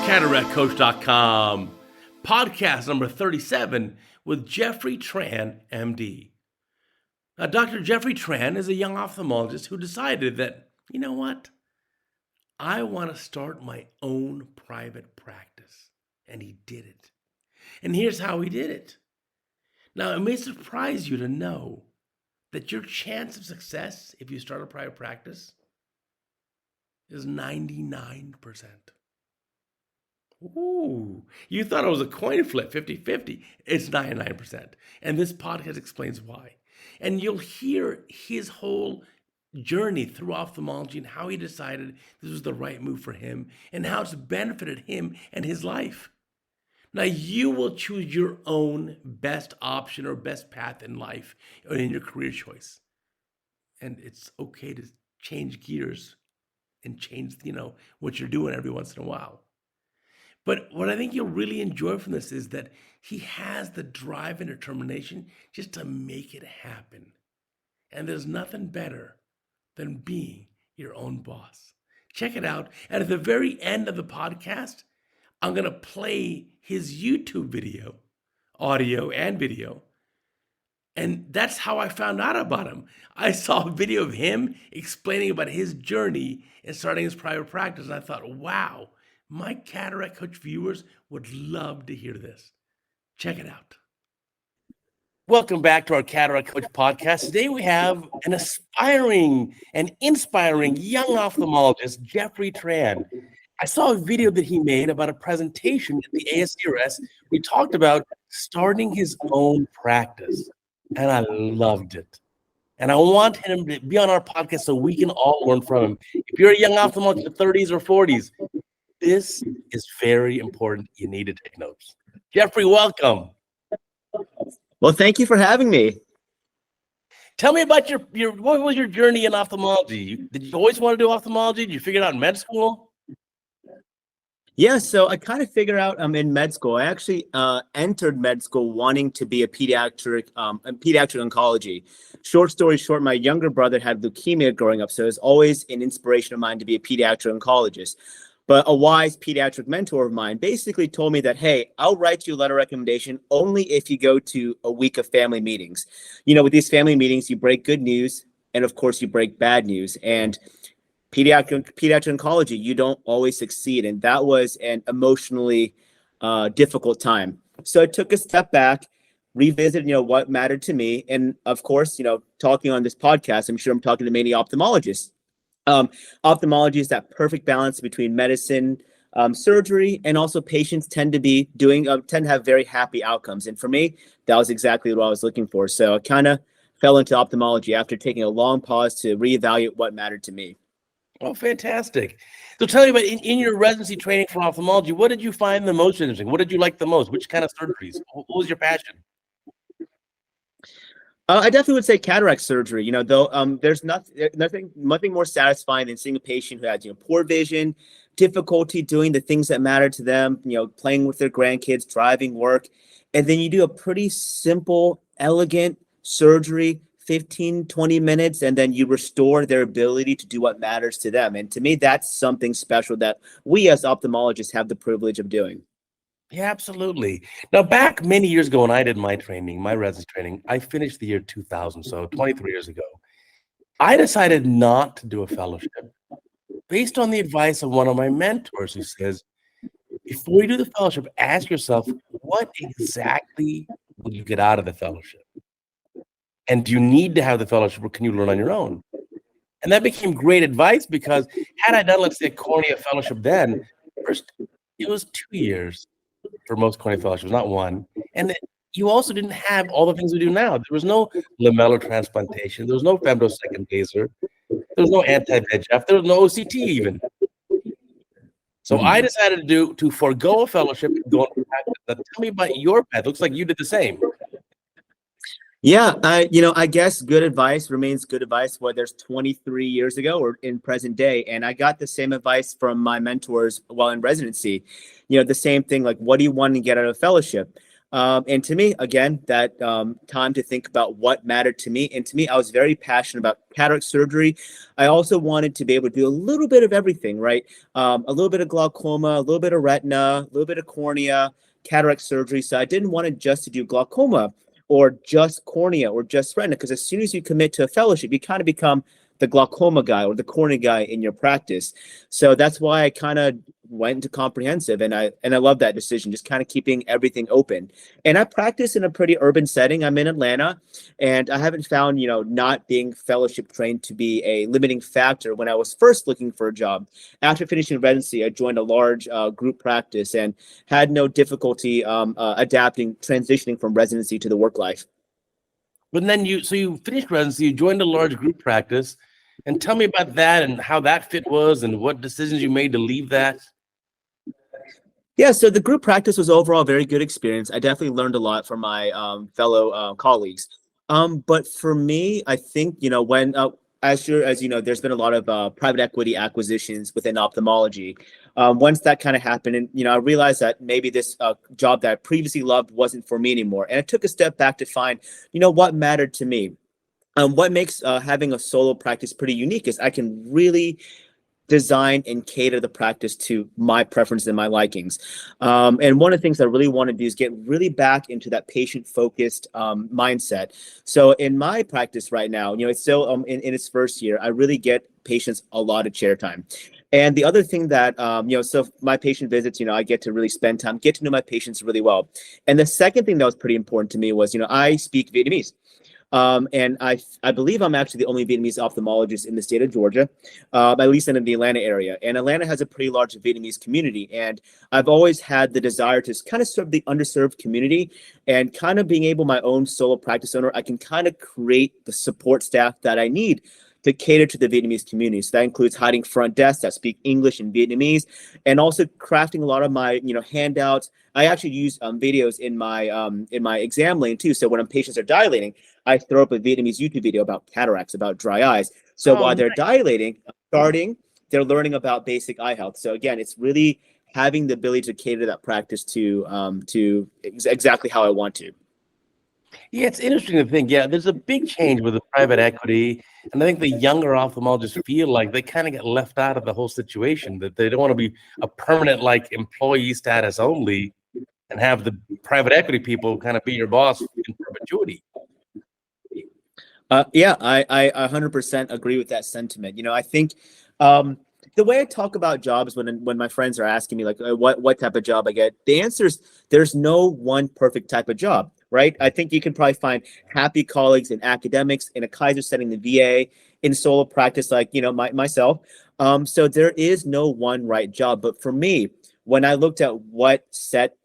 CataractCoach.com, podcast number 37 with Jeffrey Tran, MD. Now, Dr. Jeffrey Tran is a young ophthalmologist who decided that, you know what? I want to start my own private practice. And he did it. And here's how he did it. Now, it may surprise you to know that your chance of success if you start a private practice is 99%. Ooh, you thought it was a coin flip, 50-50. It's 99%. And this podcast explains why. And you'll hear his whole journey through ophthalmology and how he decided this was the right move for him and how it's benefited him and his life. Now, you will choose your own best option or best path in life or in your career choice. And it's okay to change gears and change, what you're doing every once in a while. But what I think you'll really enjoy from this is that he has the drive and determination just to make it happen. And there's nothing better than being your own boss. Check it out. And at the very end of the podcast, I'm going to play his YouTube video, audio and video. And that's how I found out about him. I saw a video of him explaining about his journey in starting his private practice. And I thought, wow, my Cataract Coach viewers would love to hear this. Check it out. Welcome back to our Cataract Coach podcast. Today we have an aspiring and inspiring young ophthalmologist, Jeffrey Tran. I saw a video that he made about a presentation at the ASCRS. We talked about starting his own practice, and I loved it. And I want him to be on our podcast so we can all learn from him. If you're a young ophthalmologist in your 30s or 40s, this is very important. You need to take notes. Jeffrey, welcome. Well, thank you for having me. Tell me about your what was your journey in ophthalmology? Did you always want to do ophthalmology? Did you figure it out in med school? Yeah, so I kind of figured out I'm in med school. I actually entered med school wanting to be a pediatric oncology. Short story short, my younger brother had leukemia growing up, so it was always an inspiration of mine to be a pediatric oncologist. But a wise pediatric mentor of mine basically told me that, hey, I'll write you a letter of recommendation only if you go to a week of family meetings. With these family meetings, you break good news, and of course, you break bad news. And pediatric oncology, you don't always succeed. And that was an emotionally difficult time. So I took a step back, revisited, what mattered to me. And of course, talking on this podcast, I'm sure I'm talking to many ophthalmologists. Ophthalmology is that perfect balance between medicine, surgery, and also patients tend to have very happy outcomes. And for me, that was exactly what I was looking for. So I kind of fell into ophthalmology after taking a long pause to reevaluate what mattered to me. Oh, fantastic. So tell me about in your residency training for ophthalmology, what did you find the most interesting? What did you like the most? Which kind of surgeries? What was your passion? I definitely would say cataract surgery, though there's nothing more satisfying than seeing a patient who has, poor vision, difficulty doing the things that matter to them, playing with their grandkids, driving work. And then you do a pretty simple, elegant surgery, 15, 20 minutes, and then you restore their ability to do what matters to them. And to me, that's something special that we as ophthalmologists have the privilege of doing. Yeah, absolutely. Now, back many years ago when I did my training, my residency training, I finished the year 2000, so 23 years ago. I decided not to do a fellowship based on the advice of one of my mentors who says, before you do the fellowship, ask yourself, what exactly will you get out of the fellowship? And do you need to have the fellowship or can you learn on your own? And that became great advice because had I done, let's say, a cornea fellowship then, first, it was 2 years. For most cornea fellowships, not one. And you also didn't have all the things we do now. There was no lamellar transplantation. There was no femtosecond laser. There was no anti-VEGF. There was no OCT even. So I decided to forego a fellowship and go into practice. Now, tell me about your path. Looks like you did the same. Yeah, I guess good advice remains good advice, whether it's 23 years ago or in present day. And I got the same advice from my mentors while in residency. The same thing, like, what do you want to get out of a fellowship? And to me, again, that time to think about what mattered to me. And to me, I was very passionate about cataract surgery. I also wanted to be able to do a little bit of everything, right? A little bit of glaucoma, a little bit of retina, a little bit of cornea, cataract surgery. So I didn't want to just to do glaucoma or just cornea or just retina, because as soon as you commit to a fellowship, you kind of become the glaucoma guy or the cornea guy in your practice. So that's why I kind of went into comprehensive, and I love that decision, just kind of keeping everything open. And I practice in a pretty urban setting. I'm in Atlanta, and I haven't found, not being fellowship trained to be a limiting factor. When I was first looking for a job after finishing residency, I joined a large group practice and had no difficulty adapting, transitioning from residency to the work life. But then you finished residency, you joined a large group practice, and tell me about that and how that fit was and what decisions you made to leave that. Yeah, so the group practice was overall a very good experience. I definitely learned a lot from my fellow colleagues. But for me, I think, when, as you know, there's been a lot of private equity acquisitions within ophthalmology. Once that kind of happened, and, I realized that maybe this job that I previously loved wasn't for me anymore. And I took a step back to find, what mattered to me. What makes having a solo practice pretty unique is I can really design and cater the practice to my preferences and my likings. And one of the things I really want to do is get really back into that patient-focused mindset. So in my practice right now, it's still in its first year, I really get patients a lot of chair time. And the other thing that, so my patient visits, I get to really spend time, get to know my patients really well. And the second thing that was pretty important to me was, I speak Vietnamese. And I believe I'm actually the only Vietnamese ophthalmologist in the state of Georgia, at least in the Atlanta area. And Atlanta has a pretty large Vietnamese community. And I've always had the desire to kind of serve the underserved community, and kind of being able, my own solo practice owner, I can kind of create the support staff that I need to cater to the Vietnamese community. So that includes hiding front desks that speak English and Vietnamese, and also crafting a lot of my, handouts. I actually use videos in my exam lane too. So when patients are dilating, I throw up a Vietnamese YouTube video about cataracts, about dry eyes. So while they're dilating, they're learning about basic eye health. So again, it's really having the ability to cater that practice to exactly how I want to. Yeah, it's interesting to think. Yeah, there's a big change with the private equity, and I think the younger ophthalmologists feel like they kind of get left out of the whole situation, that they don't want to be a permanent employee status only, and have the private equity people kind of be your boss in perpetuity. Yeah, I 100% agree with that sentiment. I think the way I talk about jobs when my friends are asking me what type of job I get, the answer is there's no one perfect type of job, right? I think you can probably find happy colleagues in academics, in a Kaiser setting, the VA, in solo practice, myself. So there is no one right job. But for me, when I looked at what set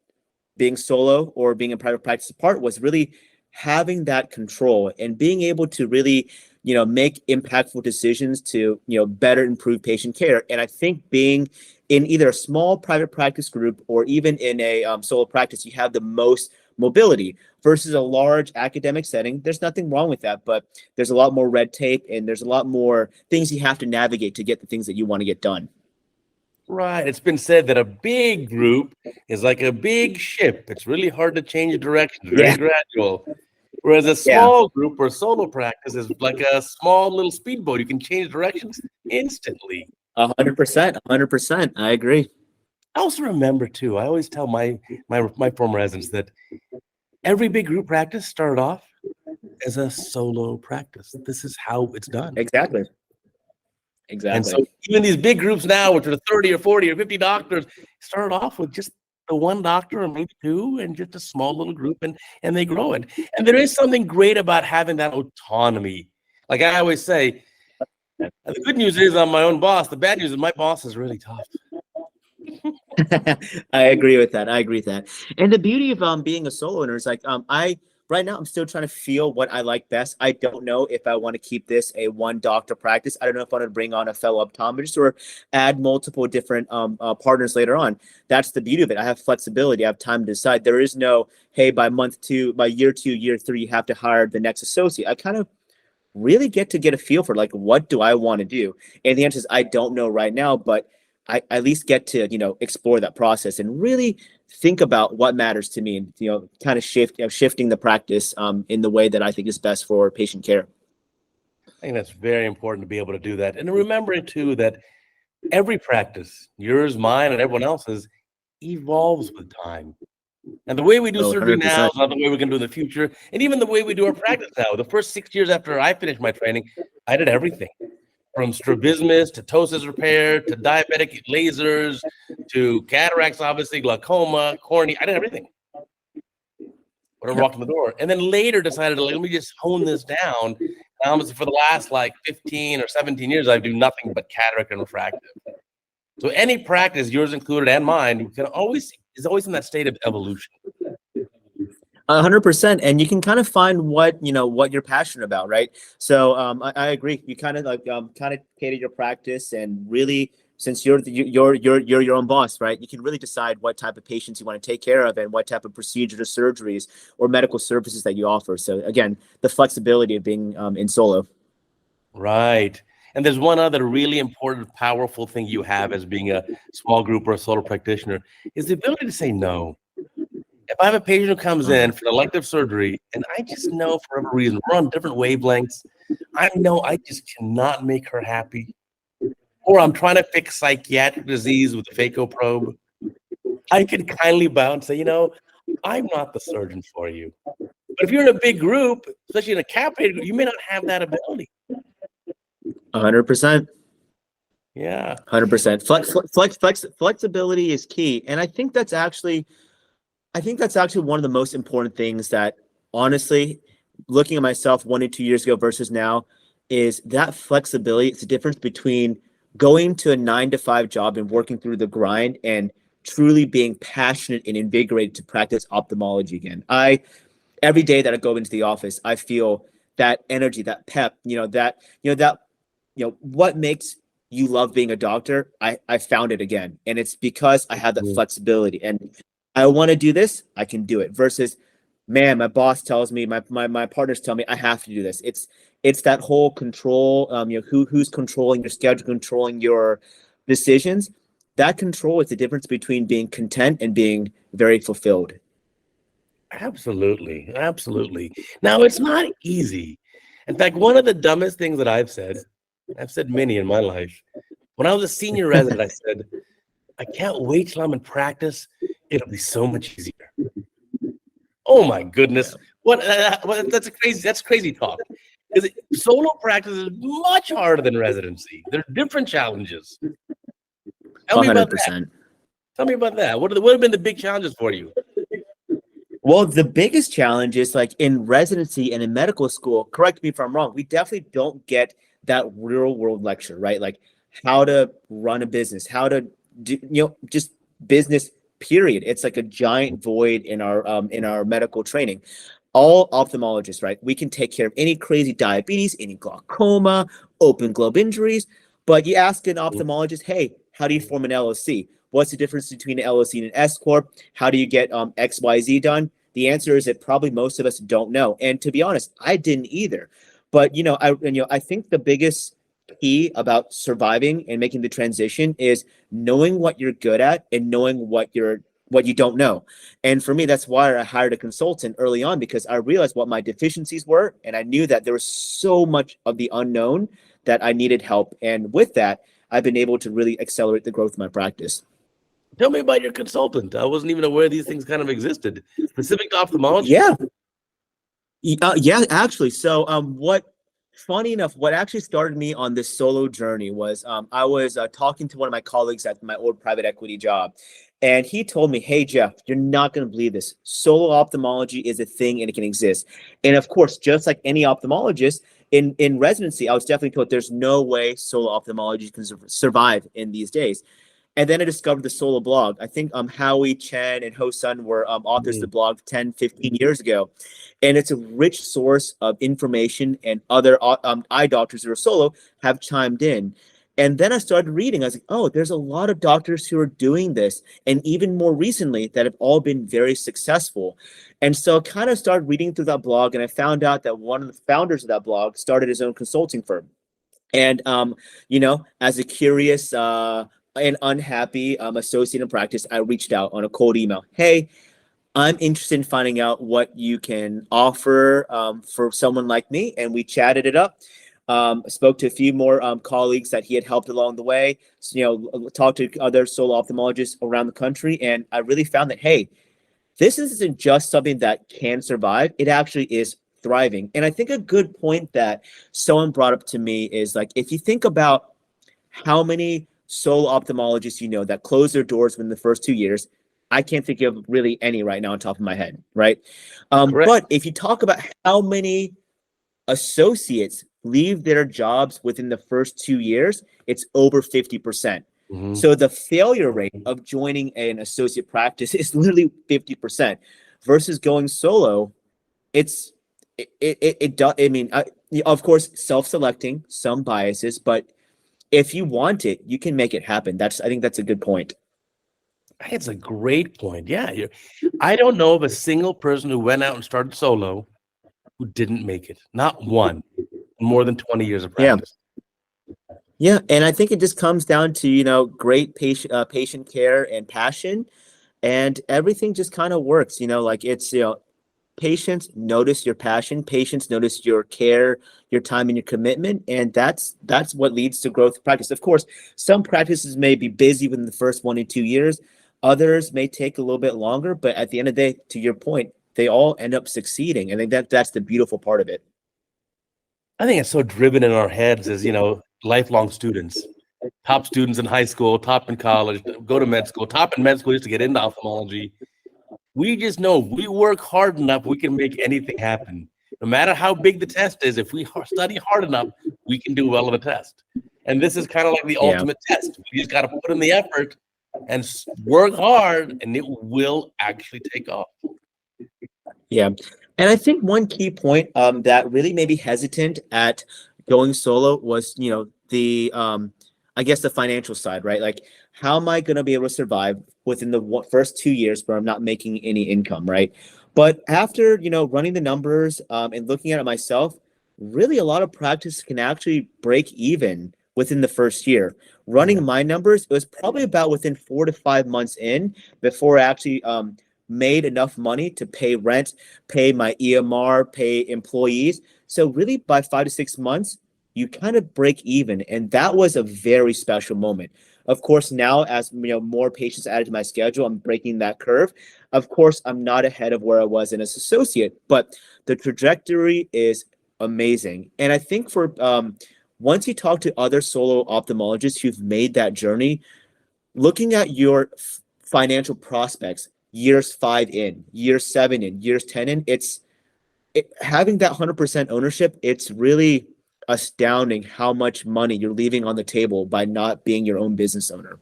being solo or being in private practice apart, was really having that control and being able to really, make impactful decisions to, better improve patient care. And I think being in either a small private practice group or even in a solo practice, you have the most mobility versus a large academic setting. There's nothing wrong with that, but there's a lot more red tape and there's a lot more things you have to navigate to get the things that you want to get done. Right. It's been said that a big group is like a big ship. It's really hard to change direction. It's very gradual. Whereas a small group or solo practice is like a small little speedboat. You can change directions instantly. 100%. I agree. I also remember too, I always tell my former residents that every big group practice started off as a solo practice. This is how it's done. Exactly. And so even these big groups now, which are 30 or 40 or 50 doctors, started off with just the one doctor or maybe two, and just a small little group, and they grow it. And there is something great about having that autonomy. Like I always say, the good news is I'm my own boss. The bad news is my boss is really tough. I agree with that. And the beauty of being a solo owner is right now I'm still trying to feel what I like best. I don't know if I want to keep this a one doctor practice. I don't know if I want to bring on a fellow optometrist or add multiple different partners later on. That's the beauty of it. I have flexibility. I have time to decide. There is no, hey, by year 2, year 3, you have to hire the next associate. I kind of really get a feel for what do I want to do? And the answer is I don't know right now, but I at least get to, explore that process and really think about what matters to me, and kind of shifting the practice in the way that I think is best for patient care. I think that's very important to be able to do that. And remembering too that every practice, yours, mine, and everyone else's, evolves with time. And the way we do Oh, surgery now 100%. is not the way we're going to do in the future. And even the way we do our practice now. The first 6 years after I finished my training, I did everything from strabismus to ptosis repair to diabetic lasers to cataracts, obviously, glaucoma, cornea. I did everything. Whatever Yep. walked in the door. And then later decided, like, let me just hone this down. And honestly, for the last like 15 or 17 years, I do nothing but cataract and refractive. So any practice, yours included and mine, you can always is always in that state of evolution. 100%, and you can kind of find what you're passionate about, right? So I agree. You kind of kind of cater your practice, and really, since you're your own boss, right? You can really decide what type of patients you want to take care of and what type of procedures or surgeries or medical services that you offer. So again, the flexibility of being in solo. Right. And there's one other really important, powerful thing you have as being a small group or a solo practitioner is the ability to say no. If I have a patient who comes in for elective surgery and I just know for whatever reason we're on different wavelengths, I know I just cannot make her happy, or I'm trying to fix psychiatric disease with a phaco probe, I can kindly bow and say, I'm not the surgeon for you. But if you're in a big group, especially in a capitated group, you may not have that ability. 100%. Yeah. 100%. Flexibility is key, and I think that's actually one of the most important things that, honestly, looking at myself 1 to 2 years ago versus now, is that flexibility. It's the difference between going to a 9 to 5 job and working through the grind and truly being passionate and invigorated to practice ophthalmology again. Every day that I go into the office, I feel that energy, that pep, what makes you love being a doctor. I found it again. And it's because I have that flexibility, and I want to do this, I can do it, versus, man, my boss tells me, my partners tell me I have to do this. It's that whole control, who's controlling your schedule, controlling your decisions. That control is the difference between being content and being very fulfilled. Absolutely. Absolutely. Now, it's not easy. In fact, one of the dumbest things that I've said many in my life, when I was a senior resident, I said, I can't wait till I'm in practice. It'll be so much easier. Oh my goodness. What that's crazy talk. Because solo practice is much harder than residency. There's different challenges. Tell me about that. 100%. Tell me about that. What have been the big challenges for you? Well, the biggest challenge is, like, in residency and in medical school, correct me if I'm wrong, we definitely don't get that real world lecture, right? Like how to run a business, how to do, just business, period. It's like a giant void in our medical training. All ophthalmologists, right? We can take care of any crazy diabetes, any glaucoma, open globe injuries. But you ask an ophthalmologist, hey, how do you form an LLC? What's the difference between an LLC and an S corp? How do you get XYZ done? The answer is that probably most of us don't know. And to be honest, I didn't either. But I think the biggest key about surviving and making the transition is knowing what you're good at and knowing what you don't know. And for me, that's why I hired a consultant early on, because I realized what my deficiencies were, and I knew that there was so much of the unknown that I needed help. And with that, I've been able to really accelerate the growth of my practice. Tell me about your consultant. I wasn't even aware these things kind of existed. Specific to ophthalmology? Yeah, actually. So, funny enough, what actually started me on this solo journey was I was talking to one of my colleagues at my old private equity job, and he told me, "Hey, Jeff, you're not going to believe this. Solo ophthalmology is a thing and it can exist." And of course, just like any ophthalmologist in residency, I was definitely told there's no way solo ophthalmology can survive in these days. And then I discovered the solo blog. I think Howie, Chen, and Ho Sun were authors of the blog 10, 15 years ago. And it's a rich source of information, and other eye doctors who are solo have chimed in. And then I started reading. I was like, oh, there's a lot of doctors who are doing this, and even more recently that have all been very successful. And so I kind of started reading through that blog, and I found out that one of the founders of that blog started his own consulting firm. And as a curious an unhappy associate in practice, I reached out on a cold email. Hey, I'm interested in finding out what you can offer for someone like me. And we chatted it up. Spoke to a few more colleagues that he had helped along the way. So, talked to other solo ophthalmologists around the country. And I really found that, hey, this isn't just something that can survive. It actually is thriving. And I think a good point that someone brought up to me is like, if you think about how many solo ophthalmologists that close their doors within the first 2 years, I can't think of really any right now on top of my head, right? Correct. But if you talk about how many associates leave their jobs within the first 2 years, it's over 50%. Mm-hmm. So the failure rate of joining an associate practice is literally 50% versus going solo. It's it does. I mean, of course, self-selecting, some biases, but if you want it, you can make it happen. I think that's a good point. It's a great point. Yeah. I don't know of a single person who went out and started solo who didn't make it. Not one. More than 20 years of practice. Yeah. And I think it just comes down to, great patient care and passion, and everything just kind of works, like it's, patients notice your passion, patients notice your care, your time, and your commitment, and that's what leads to growth practice. Of course, some practices may be busy within the first 1 to 2 years, others may take a little bit longer, but at the end of the day, to your point, they all end up succeeding. I think that's the beautiful part of it. I think it's so driven in our heads as lifelong students, top students in high school, top in college, go to med school, top in med school just to get into ophthalmology. We just know if we work hard enough, we can make anything happen. No matter how big the test is, if we study hard enough, we can do well on the test. And this is kind of like the ultimate test. We just got to put in the effort and work hard, and it will actually take off. Yeah. And I think one key point that really made me hesitant at going solo was, the I guess the financial side, right? Like, how am I going to be able to survive within the first 2 years where I'm not making any income, right? But after, running the numbers and looking at it myself, really a lot of practice can actually break even within the first year. Running my numbers, it was probably about within 4 to 5 months in before I actually made enough money to pay rent, pay my EMR, pay employees. So really by 5 to 6 months, you kind of break even. And that was a very special moment. Of course, now as more patients added to my schedule, I'm breaking that curve. Of course, I'm not ahead of where I was in as associate, but the trajectory is amazing. And I think for once you talk to other solo ophthalmologists who've made that journey, looking at your financial prospects, years 5 in, years 7 in, years 10 in, having that 100% ownership, it's really astounding how much money you're leaving on the table by not being your own business owner.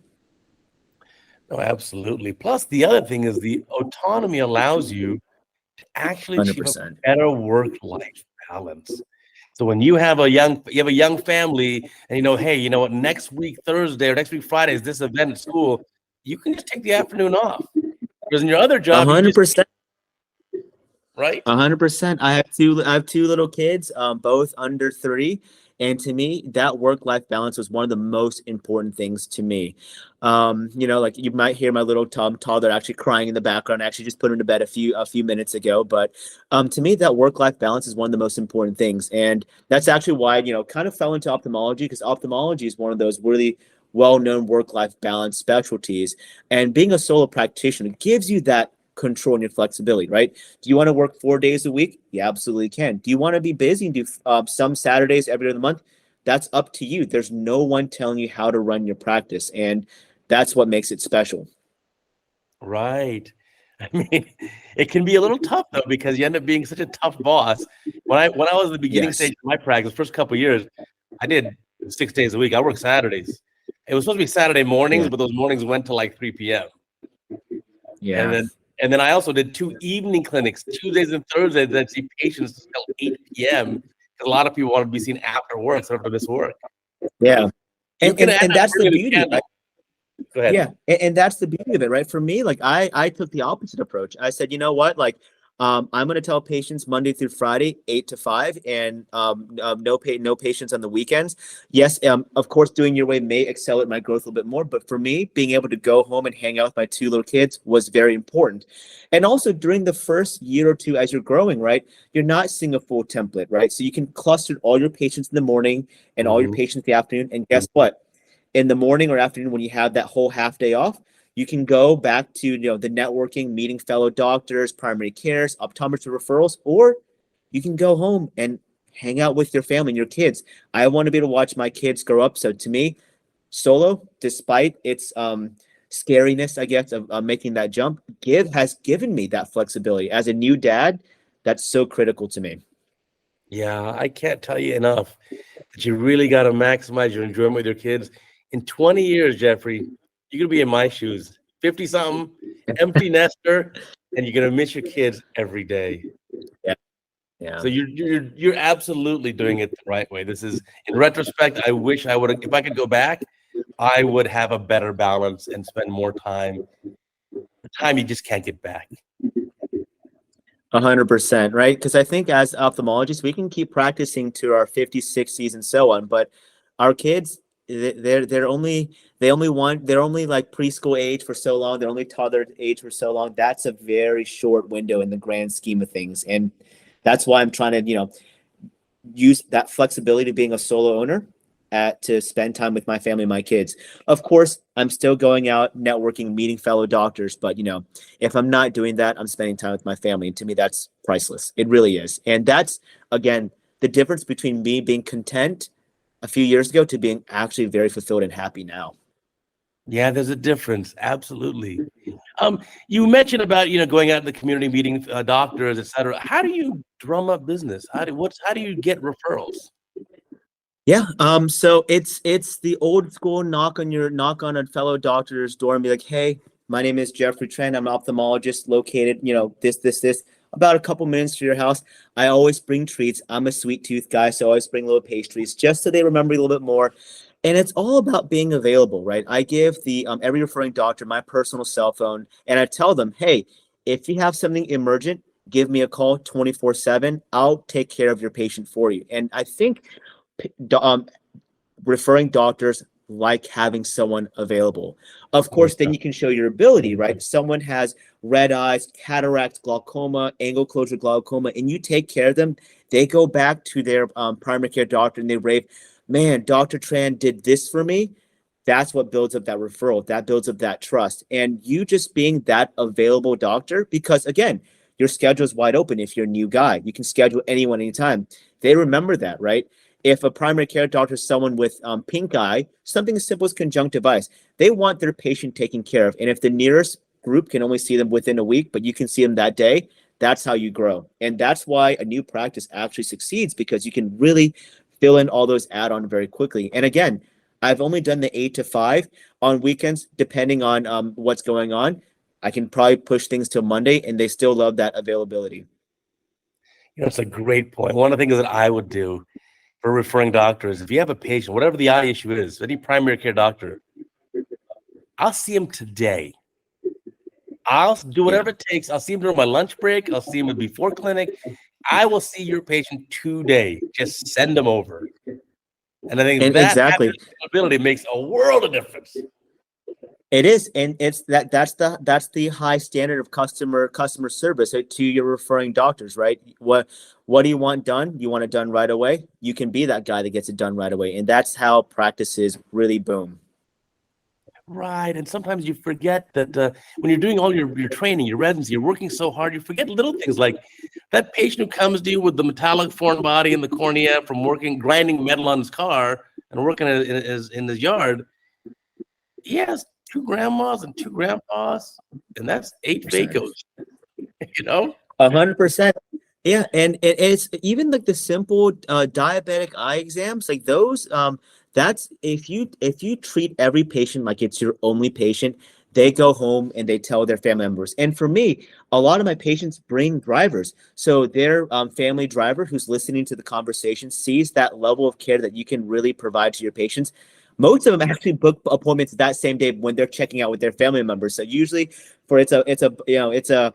No, absolutely. Plus, the other thing is the autonomy allows you to actually achieve 100%. a better work-life balance. So when you have a young family, and hey, you know what, next week Thursday or next week Friday is this event at school, you can just take the afternoon off. Because in your other job, 100%. Right? 100%. I have two little kids, both under 3. And to me, that work-life balance was one of the most important things to me. Like you might hear my little toddler actually crying in the background. I actually just put him to bed a few minutes ago. But to me, that work-life balance is one of the most important things. And that's actually why, kind of fell into ophthalmology, because ophthalmology is one of those really well-known work-life balance specialties. And being a solo practitioner gives you that control and your flexibility, right? Do you want to work 4 days a week? You absolutely can. Do you want to be busy and do some Saturdays every other month? That's up to you. There's no one telling you how to run your practice, and that's what makes it special. Right. I mean, it can be a little tough though, because you end up being such a tough boss. When I was in the beginning stage of my practice, first couple of years, I did 6 days a week. I worked Saturdays. It was supposed to be Saturday mornings, but those mornings went to like 3 p.m. Yeah. And then I also did 2 evening clinics, Tuesdays and Thursdays, that see patients till 8 p.m. because a lot of people want to be seen after work, so after this work. Yeah. And that's the beauty. Right? Go ahead. Yeah. And that's the beauty of it, right? For me, like I took the opposite approach. I said, you know what? Like, I'm going to tell patients Monday through Friday, 8 to 5, and no patients on the weekends. Yes, of course, doing your way may accelerate my growth a little bit more, but for me, being able to go home and hang out with my 2 little kids was very important. And also during the first year or two as you're growing, right, you're not seeing a full template, right? So you can cluster all your patients in the morning and all your patients in the afternoon. And guess what? In the morning or afternoon, when you have that whole half day off, you can go back to the networking, meeting fellow doctors, primary cares, optometrist referrals, or you can go home and hang out with your family and your kids. I want to be able to watch my kids grow up. So to me, solo, despite its scariness, I guess, of making that jump, has given me that flexibility. As a new dad, that's so critical to me. Yeah, I can't tell you enough that you really got to maximize your enjoyment with your kids. In 20 years, Jeffrey, you're going to be in my shoes, 50 something, empty nester, and you're going to miss your kids every day. Yeah. Yeah. So you're absolutely doing it the right way. This is, in retrospect, I wish I would have, if I could go back, I would have a better balance and spend more time. The time you just can't get back. 100%, right? Because I think as ophthalmologists, we can keep practicing to our 50s, 60s, and so on. But our kids, they're only like preschool age for so long. They're only toddler age for so long. That's a very short window in the grand scheme of things, and that's why I'm trying to use that flexibility of being a solo owner to spend time with my family and my kids. Of course, I'm still going out, networking, meeting fellow doctors, but if I'm not doing that, I'm spending time with my family. And to me, that's priceless. It really is. And that's, again, the difference between me being content a few years ago to being actually very fulfilled and happy now. Yeah, there's a difference. Absolutely. You mentioned about going out in the community, meeting doctors, etc. How do you drum up business? How do you get referrals? Yeah. So it's the old school knock on a fellow doctor's door and be like, hey, my name is Jeffrey Tran. I'm an ophthalmologist located, this, about a couple minutes to your house. I always bring treats. I'm a sweet tooth guy, so I always bring little pastries just so they remember a little bit more. And it's all about being available, right? I give the every referring doctor my personal cell phone, and I tell them, hey, if you have something emergent, give me a call 24/7. I'll take care of your patient for you. And I think referring doctors like having someone available. Of course, then you can show your ability, right? Someone has red eyes, cataract, glaucoma, angle closure glaucoma, and you take care of them. They go back to their primary care doctor and they rave, man, Dr. Tran did this for me. That's what builds up that referral. That builds up that trust. And you just being that available doctor, because again, your schedule is wide open. If you're a new guy, you can schedule anyone anytime. They remember that, right? If a primary care doctor is someone with pink eye, something as simple as conjunctivitis, they want their patient taken care of. And if the nearest group can only see them within a week, but you can see them that day, that's how you grow. And that's why a new practice actually succeeds, because you can really fill in all those add-on very quickly. And again, I've only done the 8 to 5 on weekends, depending on what's going on. I can probably push things till Monday, and they still love that availability. It's a great point. One of the things that I would do for referring doctors, if you have a patient, whatever the eye issue is, any primary care doctor, I'll see him today. I'll do whatever it takes. I'll see him during my lunch break. I'll see him before clinic. I will see your patient today. Just send them over. And I think that ability makes a world of difference. It is, and it's that's the high standard of customer service to your referring doctors, right? What do you want done? You want it done right away? You can be that guy that gets it done right away, and that's how practices really boom. Right, and sometimes you forget that when you're doing all your training, your residency, you're working so hard, you forget little things like that patient who comes to you with the metallic foreign body in the cornea from grinding metal on his car and working in his yard. He has 2 grandmas and 2 grandpas, and that's 8 Vacos. 100%. Yeah, and it's even like the simple diabetic eye exams, like those. That's if you treat every patient like it's your only patient, they go home and they tell their family members. And for me, a lot of my patients bring drivers, so their family driver who's listening to the conversation sees that level of care that you can really provide to your patients. Most of them actually book appointments that same day when they're checking out with their family members. So usually, it's a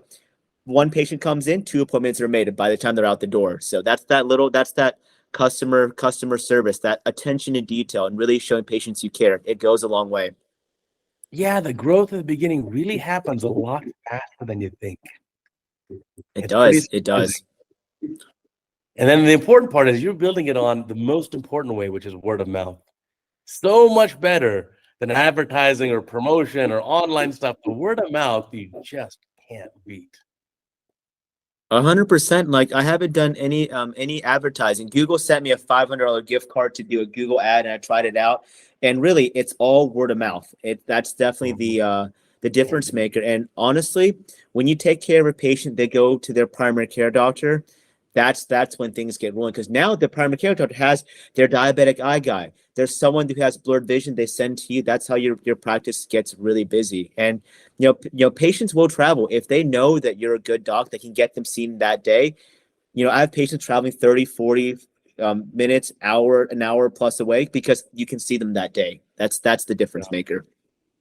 one patient comes in, two appointments are made by the time they're out the door. So that's that customer service, that attention to detail, and really showing patients you care. It goes a long way. Yeah, the growth at the beginning really happens a lot faster than you think. It It's pretty does. It surprising. does. And then the important part is you're building it on the most important way, which is word of mouth. So much better than advertising or promotion or online stuff. The word of mouth you just can't beat. 100%. Like, I haven't done any advertising. Google sent me a $500 gift card to do a Google ad, and I tried it out. And really, it's all word of mouth. That's definitely the difference maker. And honestly, when you take care of a patient, they go to their primary care doctor. That's when things get rolling, because now the primary care doctor has their diabetic eye guy. There's someone who has blurred vision they send to you. That's how your practice gets really busy. And patients will travel if they know that you're a good doc that can get them seen that day. I have patients traveling 30, 40 minutes, an hour plus away, because you can see them that day. That's the difference maker.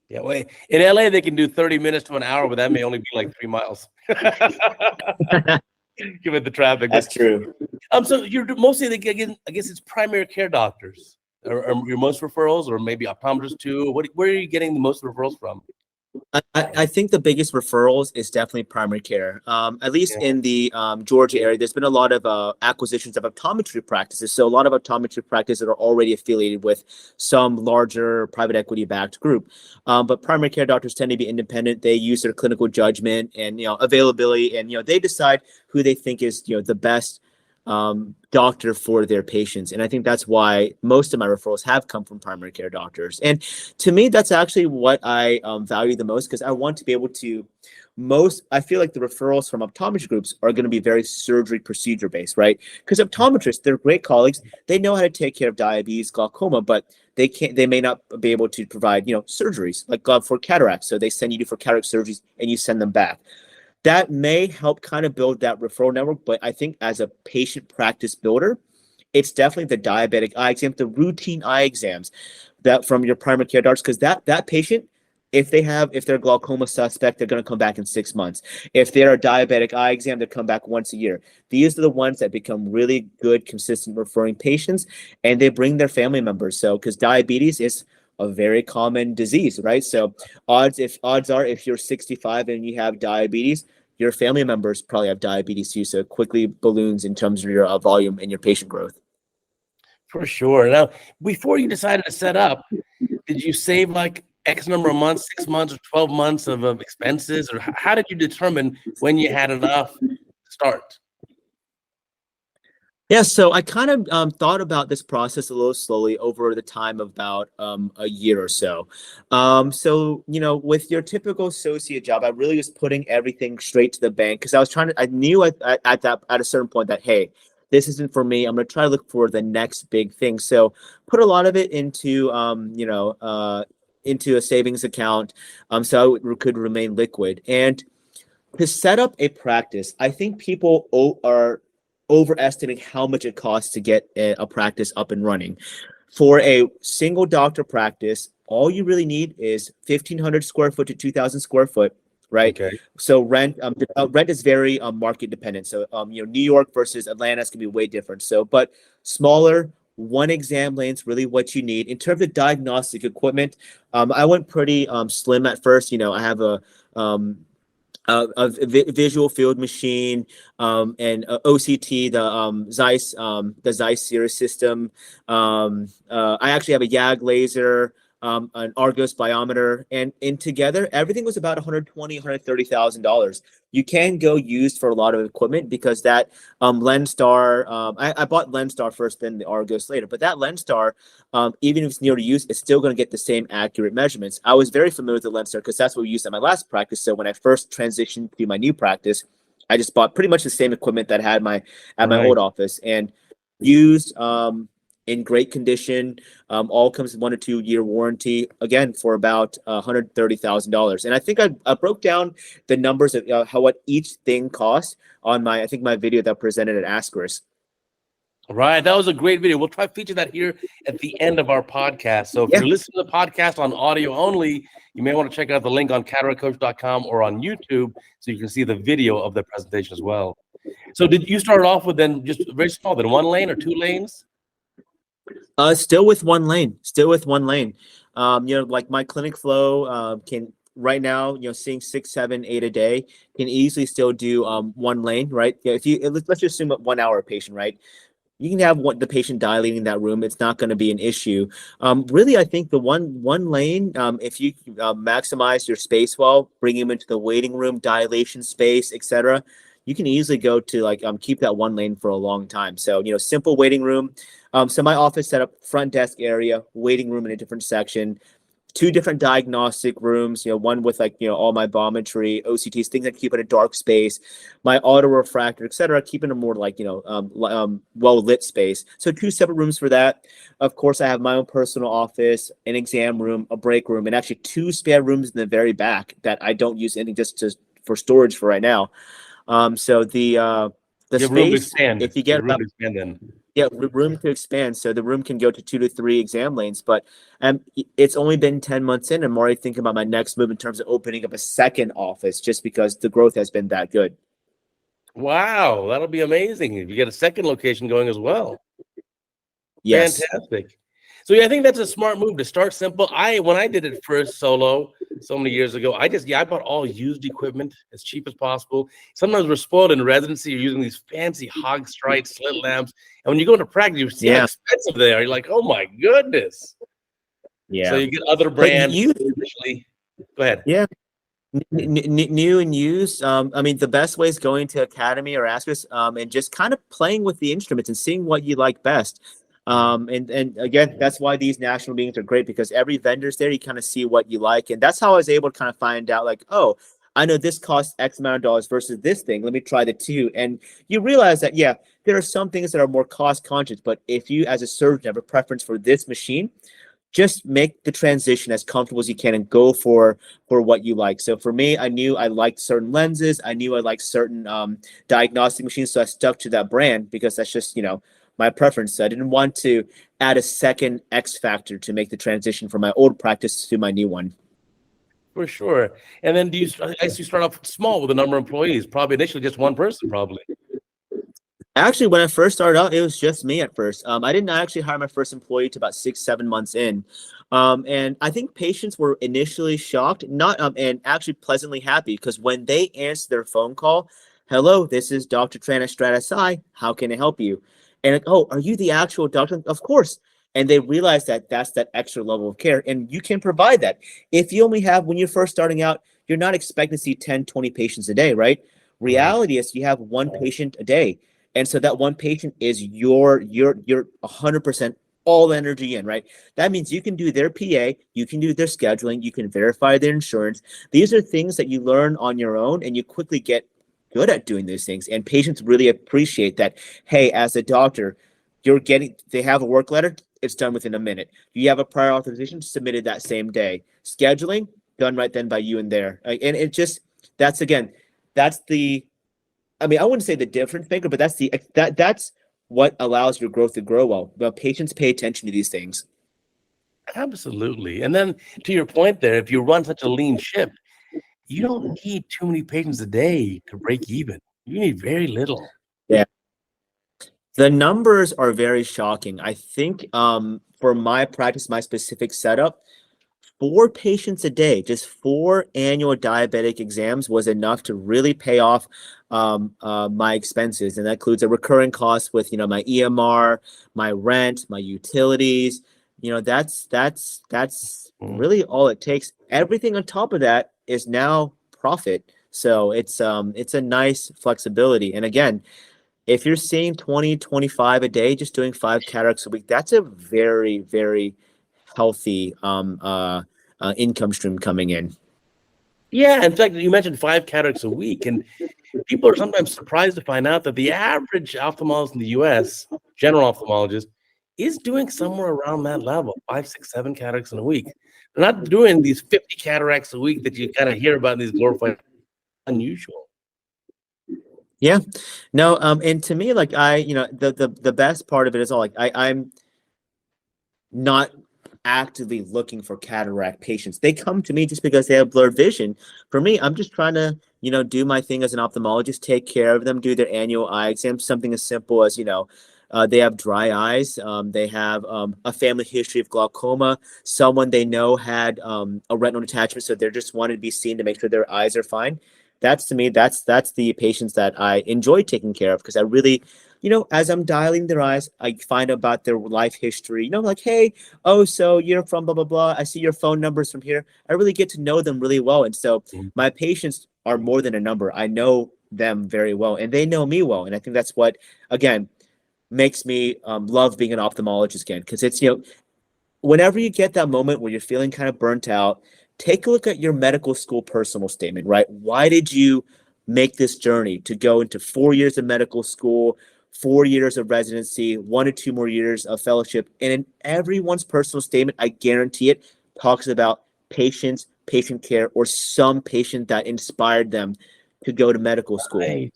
Yeah, well, in LA they can do 30 minutes to an hour, but that may only be like 3 miles. Given the traffic. That's true. So you're mostly, again, I guess it's primary care doctors, or your most referrals, or maybe optometrists too. Where are you getting the most referrals from? I think the biggest referrals is definitely primary care. At least in the Georgia area, there's been a lot of acquisitions of optometry practices. So a lot of optometry practices that are already affiliated with some larger private equity backed group. But primary care doctors tend to be independent. They use their clinical judgment and availability, and they decide who they think is the best doctor for their patients. And I think that's why most of my referrals have come from primary care doctors. And to me, that's actually what I value the most, because I want to be able to I feel like the referrals from optometry groups are going to be very surgery procedure based, right? Because optometrists, they're great colleagues. They know how to take care of diabetes, glaucoma, but they may not be able to provide, surgeries like for cataracts. So they send you for cataract surgeries and you send them back. That may help kind of build that referral network. But I think as a patient practice builder, it's definitely the diabetic eye exam, the routine eye exams that from your primary care doctors, because that patient, if they're glaucoma suspect, they're going to come back in 6 months. If they're a diabetic eye exam, they come back once a year. These are the ones that become really good, consistent referring patients, and they bring their family members. So, because diabetes is a very common disease, right? So odds are if you're 65 and you have diabetes, your family members probably have diabetes too. So it quickly balloons in terms of your volume and your patient growth. For sure. Now, before you decided to set up, did you save like X number of months, 6 months or 12 months of expenses? Or how did you determine when you had enough to start? Yeah, so I kind of thought about this process a little slowly over the time of about a year or so. So, with your typical associate job, I really was putting everything straight to the bank, because I knew at a certain point that, hey, this isn't for me. I'm going to try to look for the next big thing. So put a lot of it into, into a savings account, so it could remain liquid. And to set up a practice, I think people are overestimating how much it costs to get a practice up and running. For a single doctor practice, all you really need is 1,500 square foot to 2,000 square foot, right? Okay. So rent is very market dependent. So New York versus Atlanta is gonna be way different. So, but smaller, one exam lane is really what you need. In terms of diagnostic equipment, I went pretty slim at first. I have a visual field machine, and OCT, the Zeiss series system. I actually have a YAG laser, an Argos biometer, and together everything was about $120,000-$130,000. You can go used for a lot of equipment, because that Lenstar, I bought Lenstar first, then the Argos later, but that Lenstar, even if it's near to use, it's still going to get the same accurate measurements. I was very familiar with the Lenstar because that's what we used at my last practice. So when I first transitioned to my new practice, I just bought pretty much the same equipment that I had my old office, and used in great condition. All comes with 1 or 2 year warranty, again, for about $130,000. And I think I broke down the numbers of what each thing costs on my video that I presented at Ascaris. Right. That was a great video. We'll try to feature that here at the end of our podcast. So if Yeah. you're listening to the podcast on audio only, you may want to check out the link on CataractCoach.com or on YouTube so you can see the video of the presentation as well. So did you start off with then just very small, then 1 lane or 2 lanes? Still with 1 lane. Still with 1 lane. Like my clinic flow can right now, seeing 6, 7, 8 a day can easily still do 1 lane, right? Yeah, if you let's just assume 1 hour a patient, right? You can have the patient dilating that room. It's not going to be an issue. Really, I think the one lane, if you maximize your space well, bring him into the waiting room, dilation space, etc., you can easily go to keep that 1 lane for a long time. So simple waiting room. So my office set up front desk area, waiting room in a different section, 2 different diagnostic rooms, one with all my biometry, OCTs, things that keep in a dark space, my auto refractor, etc., keeping a more well lit space. So 2 separate rooms for that. Of course, I have my own personal office, an exam room, a break room, and actually 2 spare rooms in the very back that I don't use anything for storage for right now. So the You have room to space, expand. if you You get have room to expand then. yeah, room to expand. So the room can go to 2 to 3 exam lanes, but it's only been 10 months in. I'm already thinking about my next move in terms of opening up a second office just because the growth has been that good. Wow, that'll be amazing if you get a second location going as well. Yes. Fantastic. So yeah, I think that's a smart move to start simple. When I did it first solo so many years ago, I bought all used equipment as cheap as possible. Sometimes we're spoiled in residency. You're using these fancy hog strike slit lamps, and when you go into practice, you see how Yeah. expensive they are. You're like, oh my goodness. So Yeah. you get other But brands. Initially, go ahead. yeah, new and used. I mean, the best way is going to Academy or Aspis, and just kind of playing with the instruments and seeing what you like best. And again, that's why these national meetings are great because every vendor's there. You kind of see what you like, and that's how I was able to kind of find out oh, I know this costs X amount of dollars versus this thing. Let me try the two, and you realize that there are some things that are more cost conscious, but if you as a surgeon have a preference for this machine, just make the transition as comfortable as you can and go for what you like. So for me, I knew I liked certain lenses. I knew I liked certain diagnostic machines. So I stuck to that brand because that's just, my preference. So I didn't want to add a second X factor to make the transition from my old practice to my new one. For sure. And then I see you start off small with a number of employees, probably initially just one person, probably. Actually, when I first started out, it was just me at first. I didn't actually hire my first employee to about 6, 7 months in. And I think patients were initially shocked, not and actually pleasantly happy because when they answered their phone call, hello, this is Dr. Tran at Stratus Eye. How can I help you? And oh, are you the actual doctor? Of course. And they realize that that's that extra level of care, and you can provide that. If you only have, when you're first starting out, you're not expecting to see 10, 20 patients a day, right? Right. Reality is you have one patient a day. And so that one patient is your 100% all energy in, right? That means you can do their PA, you can do their scheduling, you can verify their insurance. These are things that you learn on your own and you quickly get good at doing these things. And patients really appreciate that. Hey, as a doctor, they have a work letter, it's done within a minute. You have a prior authorization submitted that same day. Scheduling done right then by you and there. And it just, that's the, I mean, I wouldn't say the difference maker, but that's what allows your growth to grow well. But patients pay attention to these things. Absolutely. And then to your point there, if you run such a lean ship, you don't need too many patients a day to break even. You need very little. Yeah. The numbers are very shocking. I think for my practice, my specific setup, 4 patients a day, just 4 annual diabetic exams was enough to really pay off my expenses. And that includes a recurring cost with, my EMR, my rent, my utilities. That's really all it takes. Everything on top of that is now profit. So it's a nice flexibility. And again, if you're seeing 20, 25 a day, just doing 5 cataracts a week, that's a very, very healthy income stream coming in. Yeah, in fact, you mentioned 5 cataracts a week, and people are sometimes surprised to find out that the average ophthalmologist in the U.S., general ophthalmologist, is doing somewhere around that level, 5, 6, 7 cataracts in a week. They're not doing these 50 cataracts a week that you kind of hear about in these glorified, unusual. Yeah. No, and to me, like the best part of it is all like I'm not actively looking for cataract patients. They come to me just because they have blurred vision. For me, I'm just trying to, do my thing as an ophthalmologist, take care of them, do their annual eye exam, something as simple as, they have dry eyes. They have a family history of glaucoma. Someone they know had a retinal detachment, so they're just wanting to be seen to make sure their eyes are fine. That's to me, that's the patients that I enjoy taking care of because I really, as I'm dialing their eyes, I find out about their life history. Like, hey, oh, so you're from blah blah blah. I see your phone numbers from here. I really get to know them really well, and so Mhm. my patients are more than a number. I know them very well, and they know me well, and I think that's what again makes me love being an ophthalmologist again because it's whenever you get that moment where you're feeling kind of burnt out, take a look at your medical school personal statement, right? Why did you make this journey to go into 4 years of medical school, 4 years of residency, 1 to 2 more years of fellowship? And in everyone's personal statement, I guarantee it talks about patients, patient care, or some patient that inspired them to go to medical school. Right.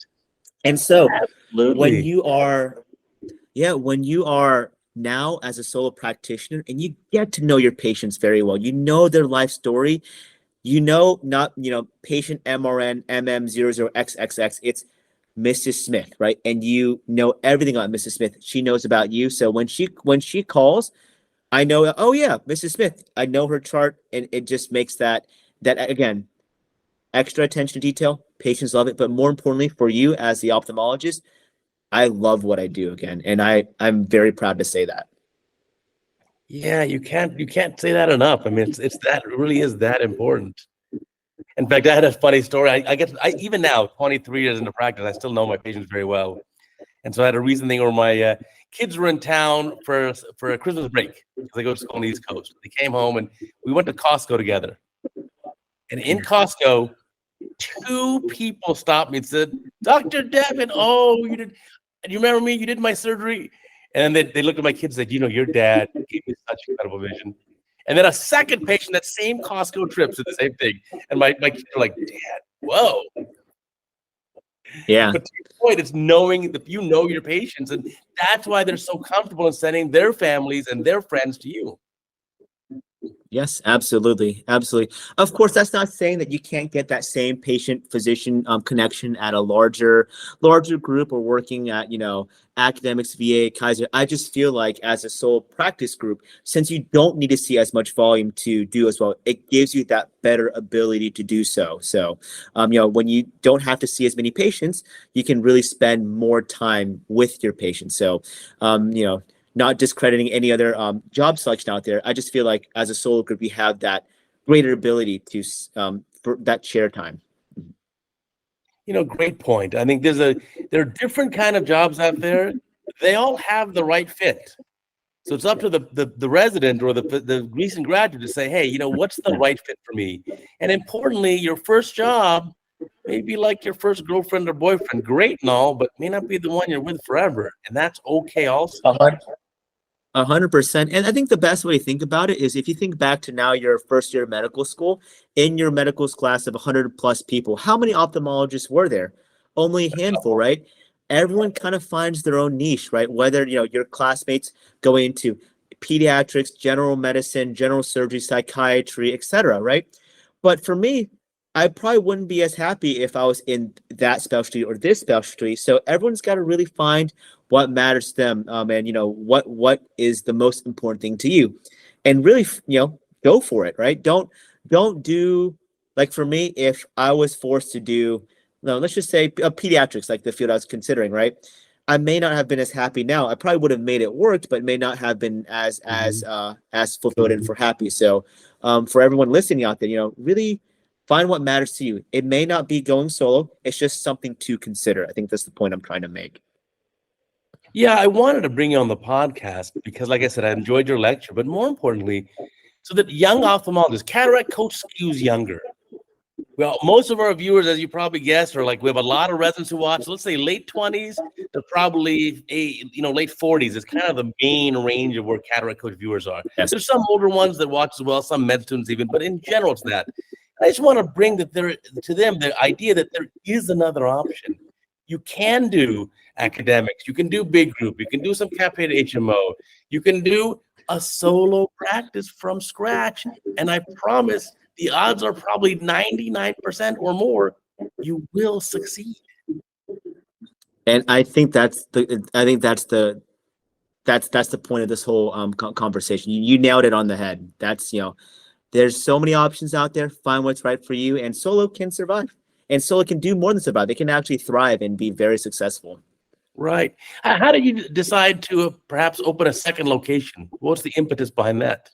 And so when Absolutely. you are yeah, when you are now as a solo practitioner and you get to know your patients very well, you know their life story, not, patient MRN MM00XXX, it's Mrs. Smith, right? And you know everything about Mrs. Smith. She knows about you. So when she calls, I know, oh yeah, Mrs. Smith, I know her chart, and it just makes that again, extra attention to detail. Patients love it, but more importantly for you as the ophthalmologist, I love what I do again, and I'm very proud to say that. Yeah, you can't say that enough. I mean, it's that it really is that important. In fact, I had a funny story. I even now, 23 years into practice, I still know my patients very well. And so I had a recent thing where my kids were in town for a Christmas break because they go to school on the East Coast. They came home and we went to Costco together. And in Costco, two people stopped me and said, "Dr. Devgan, oh, you did. Do you remember me? You did my surgery." And then they looked at my kids and said, "Your dad gave me such incredible vision." And then a second patient, that same Costco trip, said the same thing. And my kids are like, "Dad, whoa." Yeah. But to your point, it's knowing that you know your patients, and that's why they're so comfortable in sending their families and their friends to you. Yes, absolutely. Absolutely. Of course, that's not saying that you can't get that same patient physician connection at a larger group or working at, academics, VA, Kaiser. I just feel like as a sole practice group, since you don't need to see as much volume to do as well, it gives you that better ability to do so. So, when you don't have to see as many patients, you can really spend more time with your patients. So, not discrediting any other job selection out there. I just feel like as a solo group, we have that greater ability to for that share time. Great point. I think there are different kind of jobs out there. They all have the right fit. So it's up to the resident or the recent graduate to say, hey, what's the right fit for me? And importantly, your first job may be like your first girlfriend or boyfriend, great and all, but may not be the one you're with forever. And that's okay also. 100%. And I think the best way to think about it is if you think back to now your first year of medical school, in your medical class of 100 plus people, how many ophthalmologists were there? Only a handful, right? Everyone kind of finds their own niche, right? Whether, your classmates go into pediatrics, general medicine, general surgery, psychiatry, etc., right? But for me, I probably wouldn't be as happy if I was in that specialty or this specialty. So everyone's got to really find what matters to them, and what is the most important thing to you, and really, go for it, right? Don't do, like, for me, if I was forced to do, no, let's just say pediatrics, like the field I was considering, right? I may not have been as happy now. I probably would have made it work, but may not have been as fulfilled and for happy. So, for everyone listening out there, really find what matters to you. It may not be going solo. It's just something to consider. I think that's the point I'm trying to make. Yeah, I wanted to bring you on the podcast because, like I said, I enjoyed your lecture, but more importantly, so that young ophthalmologists, cataract coach skews younger. Well, most of our viewers, as you probably guessed, are like we have a lot of residents who watch. Let's say late 20s to probably late 40s. It's kind of the main range of where cataract coach viewers are. Yes. There's some older ones that watch as well, some med students even, but in general, it's that. I just want to bring to them the idea that there is another option. You can do academics. You can do big group. You can do some capitated HMO. You can do a solo practice from scratch. And I promise the odds are probably 99% or more you will succeed. And I think that's the point of this whole conversation. You nailed it on the head. That's, there's so many options out there. Find what's right for you, and solo can survive. And solo can do more than survive. They can actually thrive and be very successful. Right. How did you decide to perhaps open a second location? What's the impetus behind that?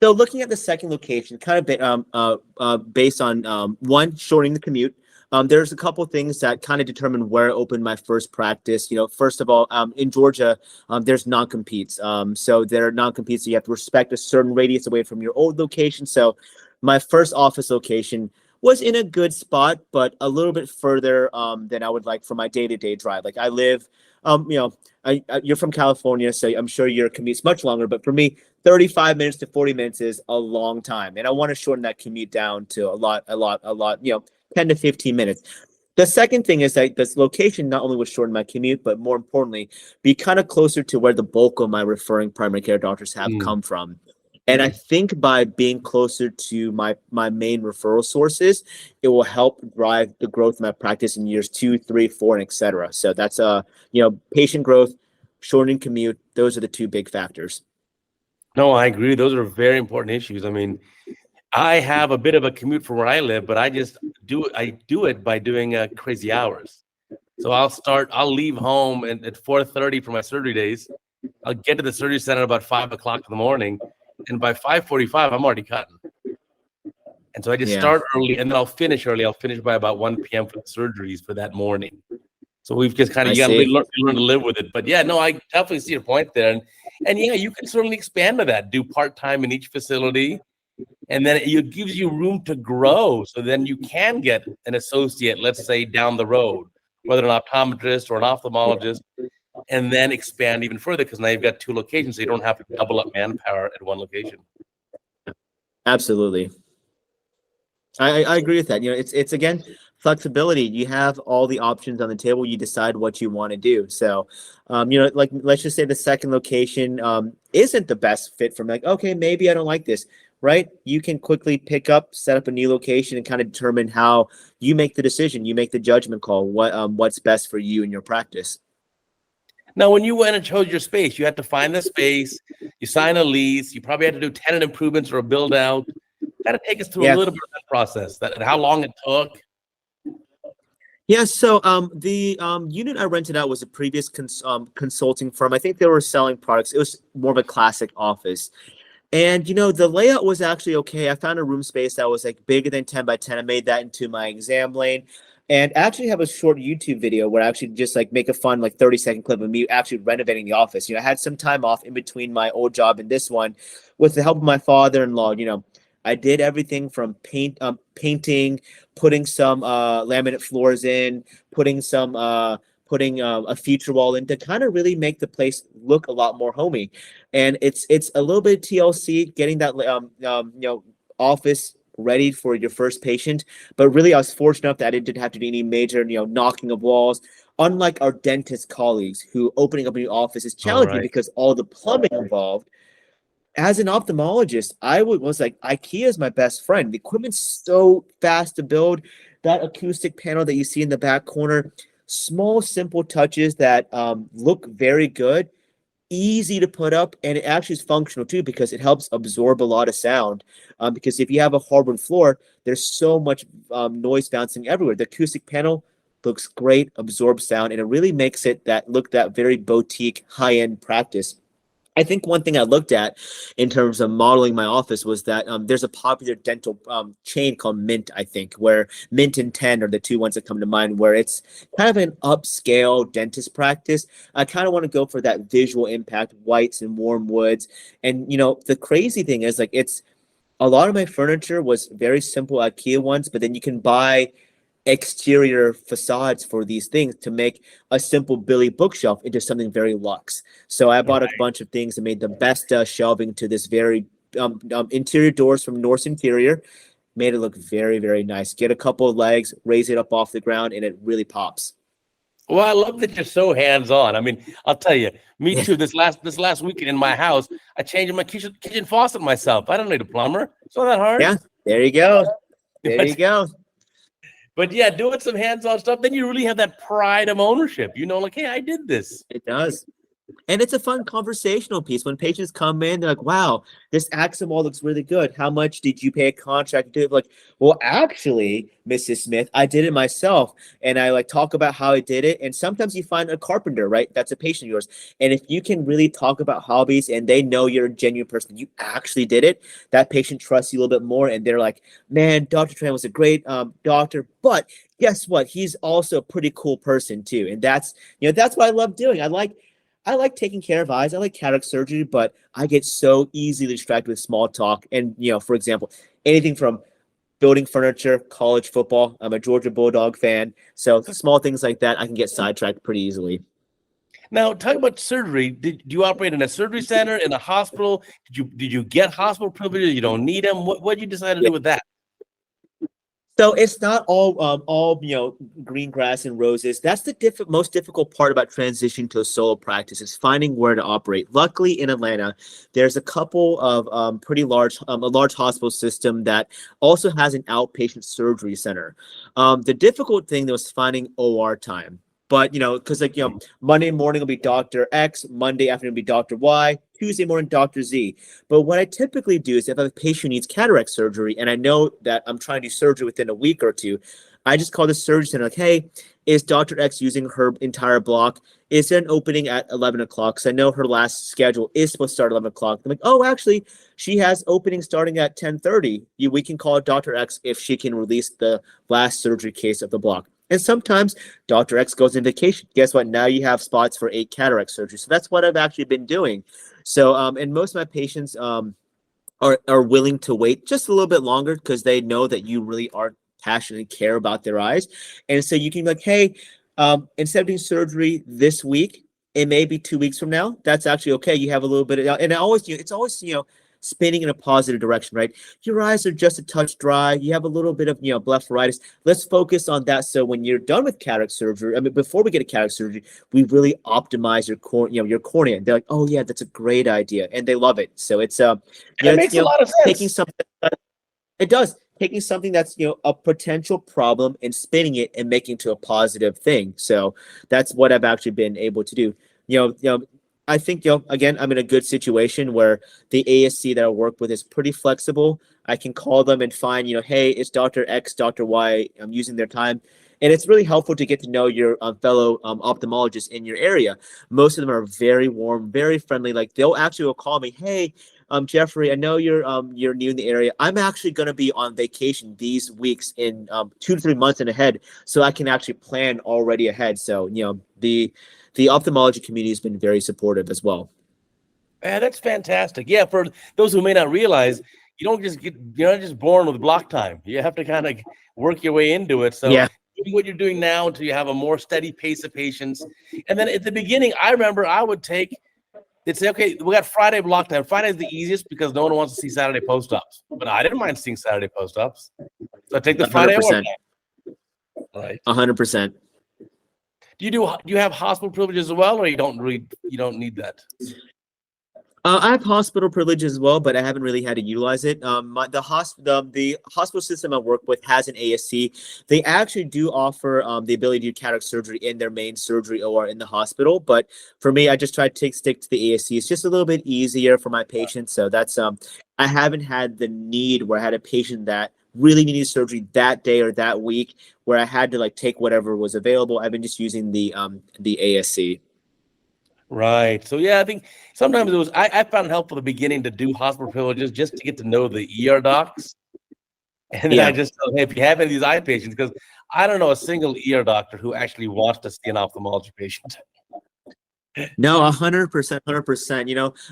So looking at the second location, kind of based on one, shortening the commute. There's a couple things that kind of determine where I opened my first practice. First of all, in Georgia, there's non-competes. So there are non-competes. So you have to respect a certain radius away from your old location. So my first office location was in a good spot, but a little bit further than I would like for my day-to-day drive. Like I live, you're from California, so I'm sure your commute's much longer. But for me, 35 minutes to 40 minutes is a long time, and I want to shorten that commute down to a lot. 10 to 15 minutes. The second thing is that this location not only would shorten my commute, but more importantly, be kind of closer to where the bulk of my referring primary care doctors have come from. And I think by being closer to my main referral sources, it will help drive the growth of my practice in years 2, 3, 4, and et cetera. So that's patient growth, shortening commute. Those are the two big factors. No, I agree. Those are very important issues. I mean, I have a bit of a commute from where I live, but I do it by doing crazy hours. So I'll leave home at 4:30 for my surgery days. I'll get to the surgery center about 5 o'clock in the morning. And by 5:45, I'm already cutting. And so I just start early, and then I'll finish early. I'll finish by about 1 p.m. for the surgeries for that morning. So we've just kind of learn to live with it. But yeah, no, I definitely see your point there. And yeah, you can certainly expand to that. Do part-time in each facility. And then it gives you room to grow. So then you can get an associate, let's say, down the road, whether an optometrist or an ophthalmologist, and then expand even further because now you've got two locations. So you don't have to double up manpower at one location. Absolutely. I agree with that. It's again, flexibility. You have all the options on the table. You decide what you want to do. So, like let's just say the second location isn't the best fit for me. Like, okay, maybe I don't like this. Right? You can quickly set up a new location and kind of determine how you make the decision. You make the judgment call. What's best for you and your practice. Now, when you went and chose your space, you had to find the space. You sign a lease. You probably had to do tenant improvements or a build out. Kind of take us through a little bit of that process. How long it took. Yeah, so the unit I rented out was a previous consulting firm. I think they were selling products. It was more of a classic office. And, the layout was actually okay. I found a room space that was like bigger than 10 by 10. I made that into my exam lane and actually have a short YouTube video where I actually just like make a fun, like 30-second clip of me actually renovating the office. I had some time off in between my old job and this one with the help of my father-in-law. I did everything from painting, putting some laminate floors in, putting a feature wall in to kind of really make the place look a lot more homey. And it's a little bit TLC getting that office ready for your first patient. But really, I was fortunate enough that I didn't have to do any major knocking of walls. Unlike our dentist colleagues, who opening up a new office is challenging because all the plumbing involved. As an ophthalmologist, I was like, IKEA is my best friend. The equipment's so fast to build. That acoustic panel that you see in the back corner, small, simple touches that look very good, easy to put up, and it actually is functional too because it helps absorb a lot of sound. Because if you have a hardwood floor, there's so much noise bouncing everywhere. The acoustic panel looks great, absorbs sound, and it really makes it that very boutique, high-end practice. I think one thing I looked at in terms of modeling my office was that there's a popular dental chain called Mint, I think, where Mint and 10 are the two ones that come to mind, where it's kind of an upscale dentist practice. I kind of want to go for that visual impact, whites and warm woods. And, the crazy thing is it's a lot of my furniture was very simple IKEA ones, but then you can buy exterior facades for these things to make a simple Billy bookshelf into something very luxe. So I bought a bunch of things and made the best shelving to this very interior doors from Norse Interior, made it look very, very nice. Get a couple of legs, raise it up off the ground, and it really pops. Well, I love that you're so hands-on. I mean, I'll tell you, me Yeah. too. This last weekend in my house, I changed my kitchen faucet myself. I don't need a plumber. It's not that hard. Yeah. There you go. There you go. But yeah, doing some hands-on stuff, then you really have that pride of ownership. Like, hey, I did this. It does. And it's a fun conversational piece. When patients come in, they're like, wow, this Axamol looks really good. How much did you pay a contract to do it? Like, well, actually, Mrs. Smith, I did it myself. And I like talk about how I did it. And sometimes you find a carpenter, right? That's a patient of yours. And if you can really talk about hobbies and they know you're a genuine person, you actually did it, that patient trusts you a little bit more. And they're like, man, Dr. Tran was a great doctor. But guess what? He's also a pretty cool person too. And that's what I love doing. I like taking care of eyes. I like cataract surgery, but I get so easily distracted with small talk. And, for example, anything from building furniture, college football. I'm a Georgia Bulldog fan. So small things like that, I can get sidetracked pretty easily. Now, talk about surgery. Do you operate in a surgery center, in a hospital? Did you get hospital privileges? You don't need them. What did you decide to do with that? So it's not all green grass and roses. That's the most difficult part about transitioning to a solo practice is finding where to operate. Luckily, in Atlanta, there's a couple of a large hospital system that also has an outpatient surgery center. The difficult thing was finding OR time. But because Monday morning will be Dr. X, Monday afternoon will be Dr. Y, Tuesday morning Dr. Z. But what I typically do is if a patient needs cataract surgery and I know that I'm trying to do surgery within a week or two, I just call the surgery center like, hey, is Dr. X using her entire block? Is there an opening at 11 o'clock? Because I know her last schedule is supposed to start at 11 o'clock. I'm like, oh, actually, she has openings starting at 10:30. We can call Dr. X if she can release the last surgery case of the block. And sometimes Dr. X goes on vacation. Guess what? Now you have spots for 8 cataract surgeries. So that's what I've actually been doing. So, and most of my patients are willing to wait just a little bit longer because they know that you really are passionate and care about their eyes. And so you can be like, hey, instead of doing surgery this week, it may be 2 weeks from now. That's actually okay. You have a little bit of, and it's always, spinning in a positive direction, right? Your eyes are just a touch dry. You have a little bit of, blepharitis. Let's focus on that. So when you're done with cataract surgery, I mean, before we get a cataract surgery, we really optimize your cornea. They're like, oh yeah, that's a great idea, and they love it. So it's It makes a lot of taking sense. something. It does taking something that's a potential problem and spinning it and making it to a positive thing. So that's what I've actually been able to do. I think again, I'm in a good situation where the ASC that I work with is pretty flexible. I can call them and find hey, it's Dr. X, Dr. Y. I'm using their time. And it's really helpful to get to know your fellow ophthalmologists in your area. Most of them are very warm, very friendly. Like they'll actually will call me, hey, Jeffrey, I know you're new in the area. I'm actually going to be on vacation these weeks in 2 to 3 months and ahead, so I can actually plan already ahead. So the ophthalmology community has been very supportive as well. Yeah, that's fantastic. Yeah, for those who may not realize, you're not just born with block time. You have to kind of work your way into it. So Yeah. doing what you're doing now until you have a more steady pace of patients. And then at the beginning, I remember I would they'd say, okay, we got Friday block time. Friday's the easiest because no one wants to see Saturday post-ups. But I didn't mind seeing Saturday post-ups. So I take the Friday OR 100%. time. Right. 100%. Do you have hospital privileges as well, or you don't need that? I have hospital privilege as well, but I haven't really had to utilize it. The hospital system I work with has an ASC. They actually do offer the ability to do cataract surgery in their main surgery OR in the hospital. But for me, I just try to stick to the ASC. It's just a little bit easier for my patients. So that's I haven't had the need where I had a patient that really needed surgery that day or that week where I had to like take whatever was available. I've been just using the ASC. Right. So yeah, I think sometimes I found it helpful at the beginning to do hospital privileges just to get to know the ER docs. And then I Yeah. just tell them, hey, if you have any of these eye patients, because I don't know a single ER doctor who actually wants to see an ophthalmology patient. No, 100%,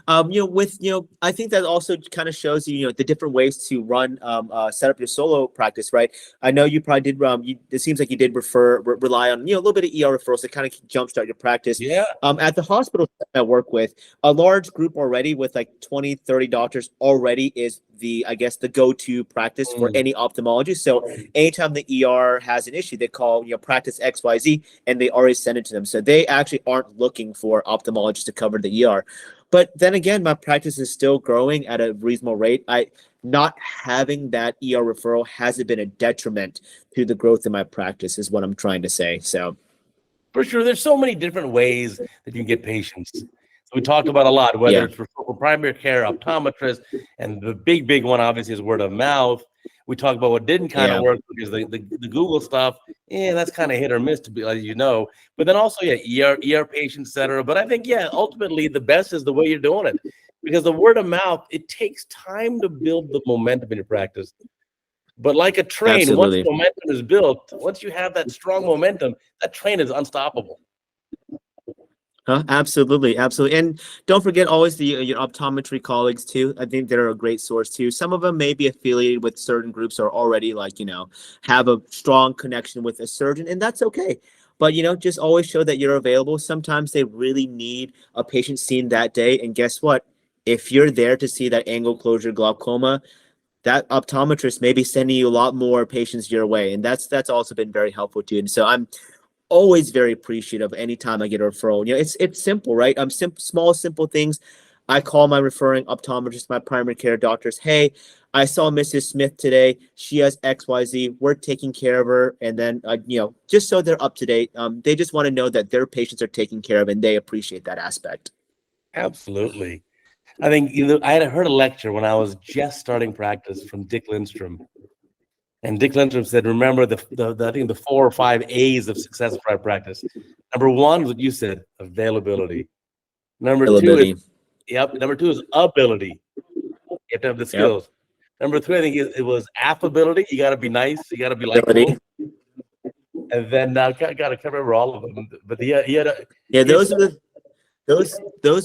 100%. I think that also kind of shows you, the different ways to set up your solo practice, right? I know you probably did. It seems like you did rely on, a little bit of ER referrals to kind of jumpstart your practice. Yeah. At the hospital I work with, a large group already with like 20, 30 doctors already is I guess, the go-to practice for Mm. any ophthalmologist. So anytime the ER has an issue, they call, practice XYZ, and they already send it to them. So they actually aren't looking for ophthalmologists to cover the ER. But then again, my practice is still growing at a reasonable rate. Not having that ER referral hasn't been a detriment to the growth of my practice, is what I'm trying to say. So For sure, there's so many different ways that you can get patients. So we talked about a lot, whether yeah, it's for primary care, optometrists, and the big one obviously is word of mouth. We talked about what didn't kind of yeah, work because the Google stuff, that's kind of hit or miss, to be like But then also, ER patients, et cetera. But I think, ultimately the best is the way you're doing it, because the word of mouth, it takes time to build the momentum in your practice. But like a train, once absolutely. momentum is built, once you have that strong momentum, that train is unstoppable. Huh? Absolutely, absolutely. And don't forget always your optometry colleagues too. I think they're a great source too. Some of them may be affiliated with certain groups or already have a strong connection with a surgeon, and that's okay. But just always show that you're available. Sometimes they really need a patient seen that day. And guess what? If you're there to see that angle closure glaucoma, that optometrist may be sending you a lot more patients your way. And that's also been very helpful too. And so I'm always very appreciative anytime I get a referral. It's simple, right? Small, simple things. I call my referring optometrist, my primary care doctors. Hey, I saw Mrs. Smith today. She has XYZ. We're taking care of her. And then, just so they're up to date, they just want to know that their patients are taken care of, and they appreciate that aspect. Absolutely. I think I had heard a lecture when I was just starting practice from Dick Lindstrom. And Dick Lindstrom said, remember I think the 4 or 5 A's of success for our practice. Number one is what you said, availability. Number two is, Availability. Number two is ability. You have to have the Yep. skills. Number three, I think it was affability. You got to be nice. You got to be likable. Ability. And then I got to cover all of them. But he had Yeah, he had those so are those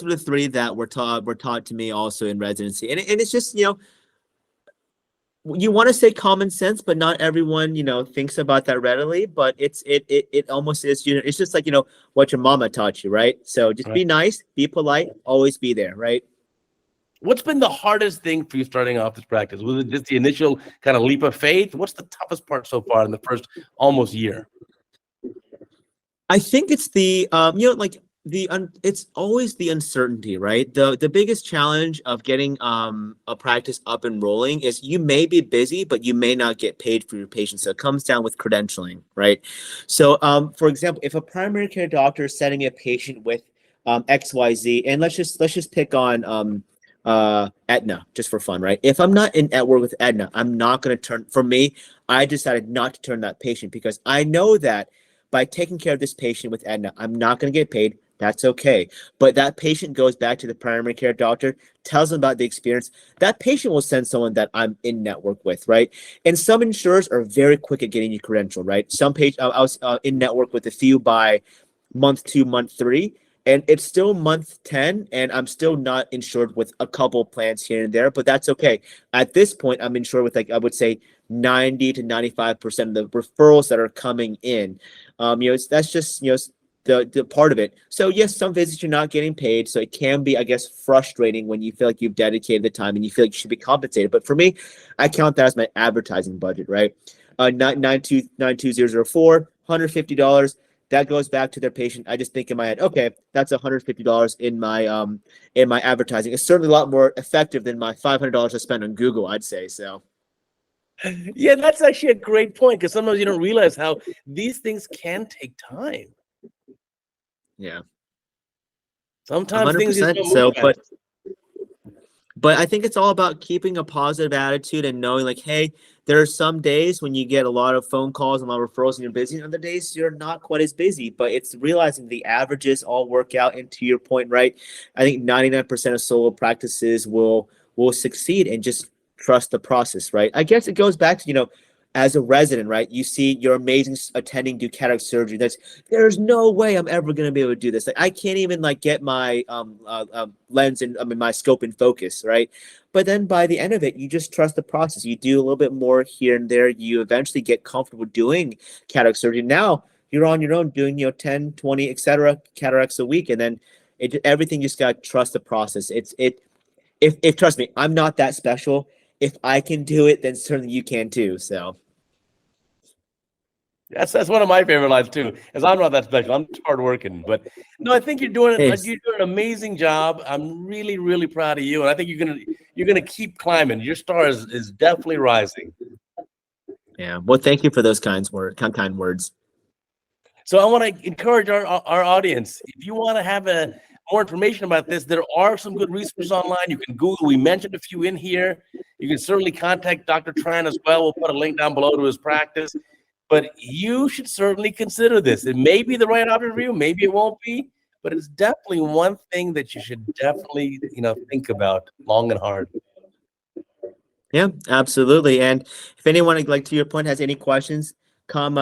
were the three that were taught to me also in residency. And it's just, you want to say common sense, but not everyone, thinks about that readily. But it almost is, it's just like, what your mama taught you, right? So just right. be nice, be polite, always be there, right? What's been the hardest thing for you starting off this practice? Was it just the initial kind of leap of faith? What's the toughest part so far in the first almost year? I think it's it's always the uncertainty, right? The biggest challenge of getting a practice up and rolling is you may be busy, but you may not get paid for your patients. So it comes down with credentialing, right? So for example, if a primary care doctor is sending a patient with XYZ, and let's just pick on Aetna just for fun, right? If I'm not in network with Aetna, I'm not going to turn. For me, I decided not to turn that patient because I know that by taking care of this patient with Aetna, I'm not going to get paid. That's okay. But that patient goes back to the primary care doctor, tells them about the experience. That patient will send someone that I'm in network with, right? And some insurers are very quick at getting you credentialed, right? I was in network with a few by month 2, month 3, and it's still month 10, and I'm still not insured with a couple plans here and there, but that's okay. At this point, I'm insured with, like, I would say 90 to 95% of the referrals that are coming in. That's just, the part of it. So yes, some visits you're not getting paid. So it can be, I guess, frustrating when you feel like you've dedicated the time and you feel like you should be compensated. But for me, I count that as my advertising budget, right? 92004, $150. That goes back to their patient. I just think in my head, okay, that's $150 in my advertising. It's certainly a lot more effective than my $500 I spent on Google, I'd say. So Yeah, that's actually a great point, because sometimes you don't realize how these things can take time. yeah, Sometimes things just 100%. don't move So, fast. but I think it's all about keeping a positive attitude and knowing, like, hey, there are some days when you get a lot of phone calls and a lot of referrals and you're busy, and other days you're not quite as busy. But it's realizing the averages all work out. And to your point, right? I think 99% of solo practices will succeed, and just trust the process, right? I guess it goes back to, as a resident, right? You see your amazing attending do cataract surgery. There's no way I'm ever going to be able to do this. Like I can't even like get my lens and my scope in focus, right? But then by the end of it, you just trust the process. You do a little bit more here and there. You eventually get comfortable doing cataract surgery. Now you're on your own doing 10, 20, etc. cataracts a week, and then everything just got to trust the process. If trust me, I'm not that special. If I can do it, then certainly you can too. So That's one of my favorite lines too. Is I'm not that special. I'm just hardworking. But no, I think you're doing thanks. an amazing job. I'm really, really proud of you, and I think you're gonna keep climbing. Your star is definitely rising. Yeah. Well, thank you for those kind words. So I want to encourage our audience. If you want to have more information about this, there are some good resources online. You can Google. We mentioned a few in here. You can certainly contact Dr. Tran as well. We'll put a link down below to his practice. But you should certainly consider this. It may be the right option for you. Maybe it won't be. But it's definitely one thing that you should definitely think about long and hard. Yeah, absolutely. And if anyone, like to your point, has any questions, come,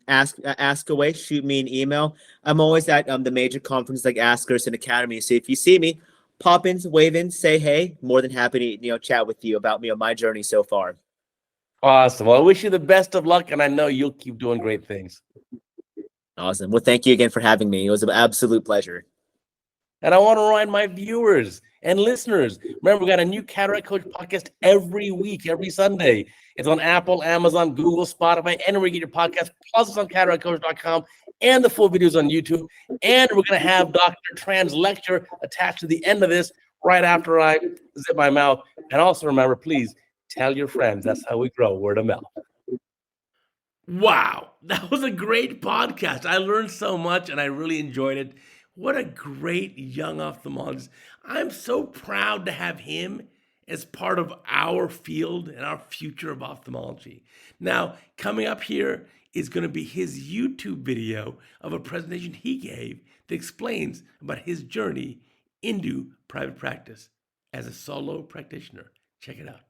ask away, shoot me an email. I'm always at the major conference like Askers and Academy. So if you see me, pop in, wave in, say hey. More than happy to chat with you about my journey so far. Awesome. Well, I wish you the best of luck, and I know you'll keep doing great things. Awesome. Well, thank you again for having me. It was an absolute pleasure. And I want to remind my viewers and listeners, remember, we got a new Cataract Coach podcast every week, every Sunday. It's on Apple, Amazon, Google, Spotify, anywhere you get your podcast. Plus, it's on CataractCoach.com, and the full videos on YouTube. And we're going to have Dr. Tran's lecture attached to the end of this right after I zip my mouth. And also remember, please tell your friends. That's how we grow, word of mouth. Wow, that was a great podcast. I learned so much and I really enjoyed it. What a great young ophthalmologist. I'm so proud to have him as part of our field and our future of ophthalmology. Now, coming up here is going to be his YouTube video of a presentation he gave that explains about his journey into private practice as a solo practitioner. Check it out.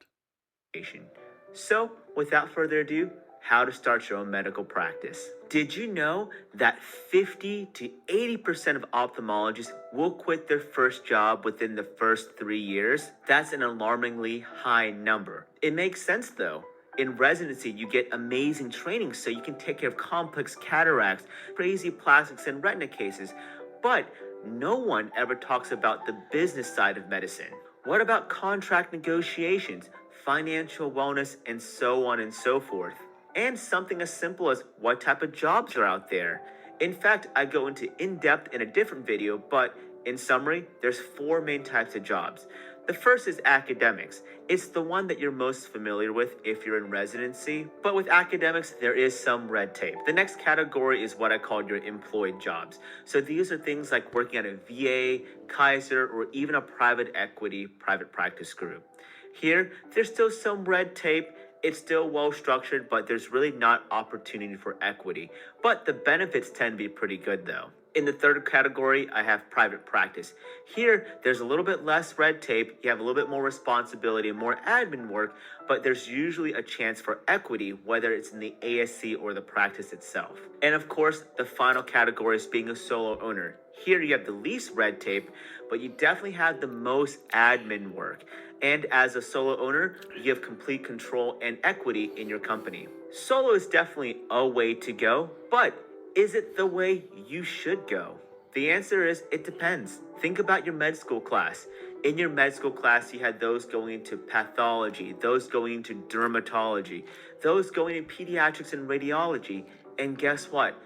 So, without further ado, how to start your own medical practice. Did you know that 50 to 80% of ophthalmologists will quit their first job within the first 3 years? That's an alarmingly high number. It makes sense though. In residency, you get amazing training so you can take care of complex cataracts, crazy plastics, and retina cases. But no one ever talks about the business side of medicine. What about contract negotiations, financial wellness, and so on and so forth? And something as simple as what type of jobs are out there. In fact, I go into in-depth in a different video, but in summary, there's 4 main types of jobs. The first is academics. It's the one that you're most familiar with if you're in residency, but with academics, there is some red tape. The next category is what I call your employed jobs. So these are things like working at a VA, Kaiser, or even a private equity, private practice group. Here, there's still some red tape. It's still well structured, but there's really not opportunity for equity. But the benefits tend to be pretty good though. In the third category, I have private practice. Here, there's a little bit less red tape. You have a little bit more responsibility and more admin work, but there's usually a chance for equity, whether it's in the ASC or the practice itself. And of course, the final category is being a solo owner. Here you have the least red tape, but you definitely have the most admin work. And as a solo owner, you have complete control and equity in your company. Solo is definitely a way to go, but is it the way you should go? The answer is it depends. Think about your med school class. In your med school class, you had those going into pathology, those going into dermatology, those going into pediatrics and radiology. And guess what?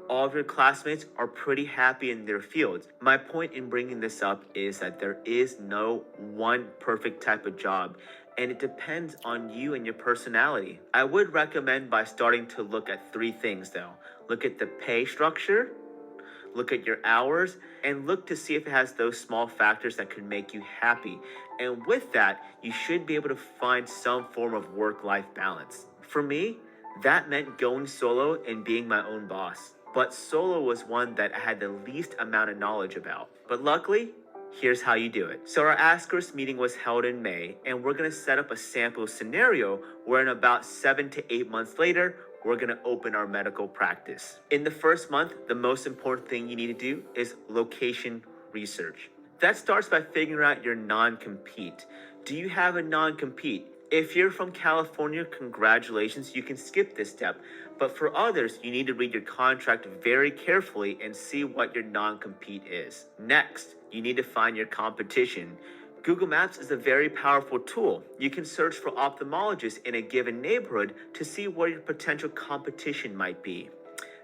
All of your classmates are pretty happy in their fields. My point in bringing this up is that there is no one perfect type of job, and it depends on you and your personality. I would recommend by starting to look at 3 things though. Look at the pay structure, look at your hours, and look to see if it has those small factors that could make you happy. And with that, you should be able to find some form of work-life balance. For me, that meant going solo and being my own boss. But solo was one that I had the least amount of knowledge about. But luckily, Here's how you do it. So our Ask Us meeting was held in May, and we're gonna set up a sample scenario where in about 7 to 8 months later, we're gonna open our medical practice. In the first month, the most important thing you need to do is location research. That starts by figuring out your non-compete. Do you have a non-compete? If you're from California, congratulations, you can skip this step. But for others, you need to read your contract very carefully and see what your non-compete is. Next, you need to find your competition. Google Maps is a very powerful tool. You can search for ophthalmologists in a given neighborhood to see where your potential competition might be.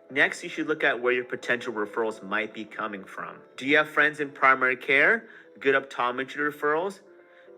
Next, you should look at where your potential referrals might be coming from. Do you have friends in primary care? Good optometry referrals?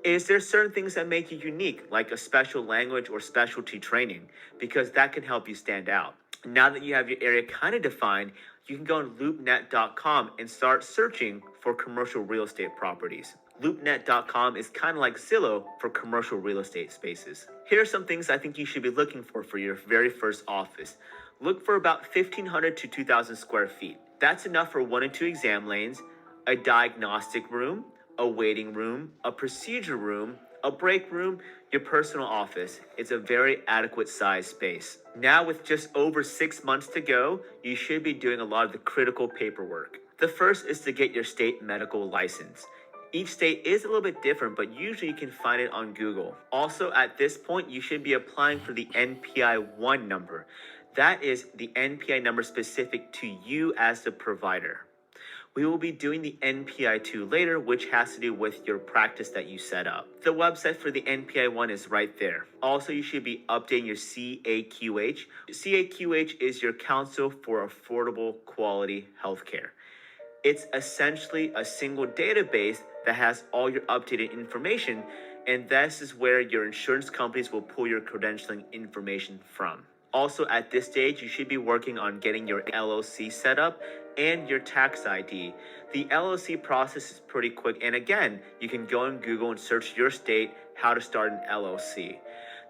Is there certain things that make you unique, like a special language or specialty training? Because that can help you stand out. Now that you have your area kind of defined, you can go on loopnet.com and start searching for commercial real estate properties. LoopNet.com is kind of like Zillow for commercial real estate spaces. Here are some things I think you should be looking for your very first office. Look for about 1,500 to 2,000 square feet. That's enough for 1 and 2 exam lanes, a diagnostic room, a waiting room, a procedure room, a break room, your personal office. It's a very adequate size space. Now with just over 6 months to go, you should be doing a lot of the critical paperwork. The first is to get your state medical license. Each state is a little bit different, but usually you can find it on Google. Also, at this point, you should be applying for the NPI-1 number. That is the NPI number specific to you as the provider. We will be doing the NPI-2 later, which has to do with your practice that you set up. The website for the NPI-1 is right there. Also, you should be updating your CAQH. CAQH is your Council for Affordable Quality Healthcare. It's essentially a single database that has all your updated information, and this is where your insurance companies will pull your credentialing information from. Also, at this stage, you should be working on getting your LLC set up and your tax ID. The LLC process is pretty quick, and again, you can go on Google and search your state how to start an LLC.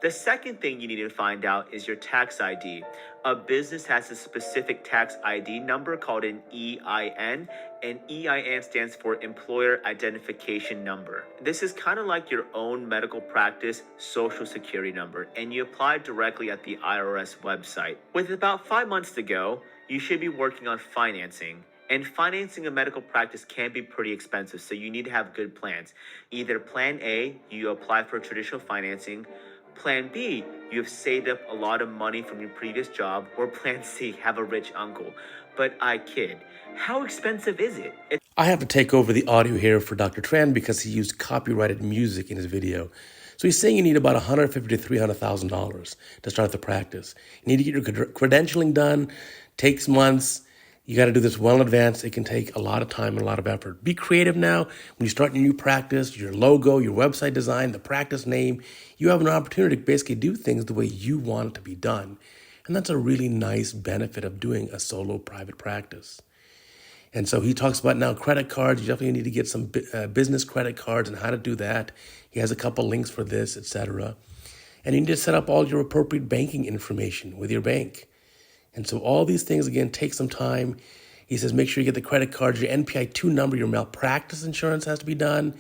The second thing you need to find out is your tax ID. A business has a specific tax ID number called an EIN, and EIN stands for Employer Identification Number. This is kind of like your own medical practice social security number, and you apply directly at the IRS website. With about 5 months to go, you should be working on financing. And financing a medical practice can be pretty expensive, so you need to have good plans. Either plan A, you apply for traditional financing. Plan B, you have saved up a lot of money from your previous job, or Plan C, have a rich uncle. But I kid. How expensive is it? I have to take over the audio here for Dr. Tran because he used copyrighted music in his video. So he's saying you need about $150,000 to $300,000 to start the practice. You need to get your credentialing done. Takes months. You got to do this well in advance. It can take a lot of time and a lot of effort. Be creative now. When you start your new practice, your logo, your website design, the practice name, you have an opportunity to basically do things the way you want it to be done. And that's a really nice benefit of doing a solo private practice. And so he talks about now credit cards. You definitely need to get some business credit cards and how to do that. He has a couple links for this, etc. And you need to set up all your appropriate banking information with your bank. And so all these things, again, take some time. He says, make sure you get the credit cards, your NPI-2 number, your malpractice insurance has to be done,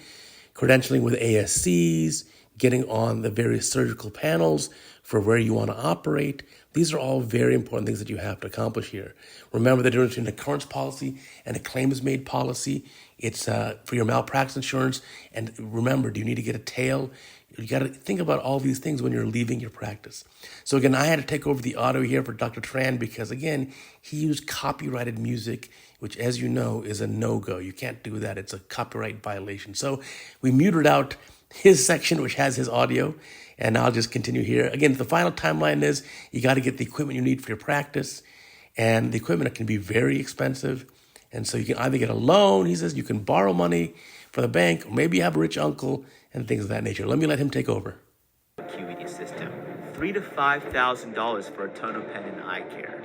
credentialing with ASCs, getting on the various surgical panels for where you want to operate. These are all very important things that you have to accomplish here. Remember the difference between an occurrence policy and a claims-made policy. It's for your malpractice insurance. And remember, do you need to get a tail? You got to think about all these things when you're leaving your practice. So again, I had to take over the audio here for Dr. Tran because, again, he used copyrighted music, which, as you know, is a no-go. You can't do that. It's a copyright violation. So we muted out his section, which has his audio, and I'll just continue here. Again, the final timeline is you got to get the equipment you need for your practice, and the equipment can be very expensive. And so you can either get a loan, he says, you can borrow money from the bank, or maybe you have a rich uncle and things of that nature. Let me let him take over. QED system. $3,000 to $5,000 for a tonal pen and eye care.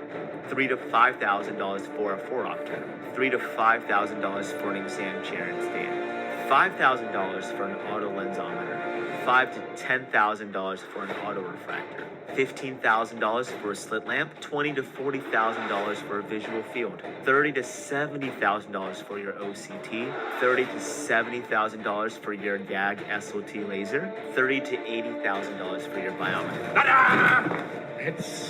$3,000 to $5,000 for a foreopter. $3,000 to $5,000 for an exam chair and stand. $5,000 for an auto lensometer. $5,000 to $10,000 for an auto refractor, $15,000 for a slit lamp, $20,000 to $40,000 for a visual field, $30,000 to $70,000 for your OCT, $30,000 to $70,000 for your YAG SOT laser, $30,000 to $80,000 for your biometric. It's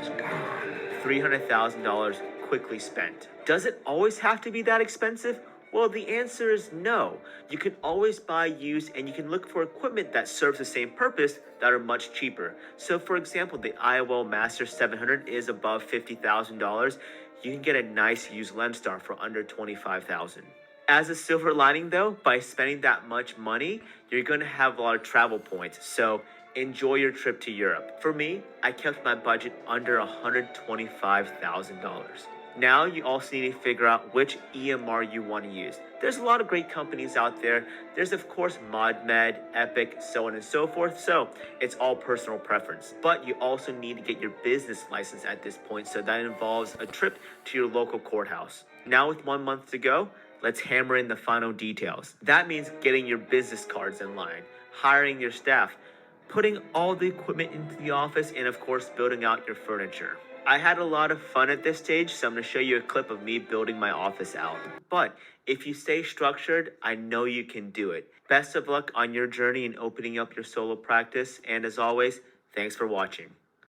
gone. $300,000 quickly spent. Does it always have to be that expensive? Well, the answer is no. You can always buy used, and you can look for equipment that serves the same purpose that are much cheaper. So for example, the IOL Master 700 is above $50,000. You can get a nice used Lemstar for under $25,000. As a silver lining though, by spending that much money, you're going to have a lot of travel points. So enjoy your trip to Europe. For me, I kept my budget under $125,000. Now you also need to figure out which EMR you want to use. There's a lot of great companies out there. There's of course ModMed, Epic, so on and so forth. So it's all personal preference. But you also need to get your business license at this point. So that involves a trip to your local courthouse. Now with 1 month to go, let's hammer in the final details. That means getting your business cards in line, hiring your staff, putting all the equipment into the office, and of course building out your furniture. I had a lot of fun at this stage, so I'm going to show you a clip of me building my office out. But if you stay structured, I know you can do it. Best of luck on your journey in opening up your solo practice, and as always, thanks for watching.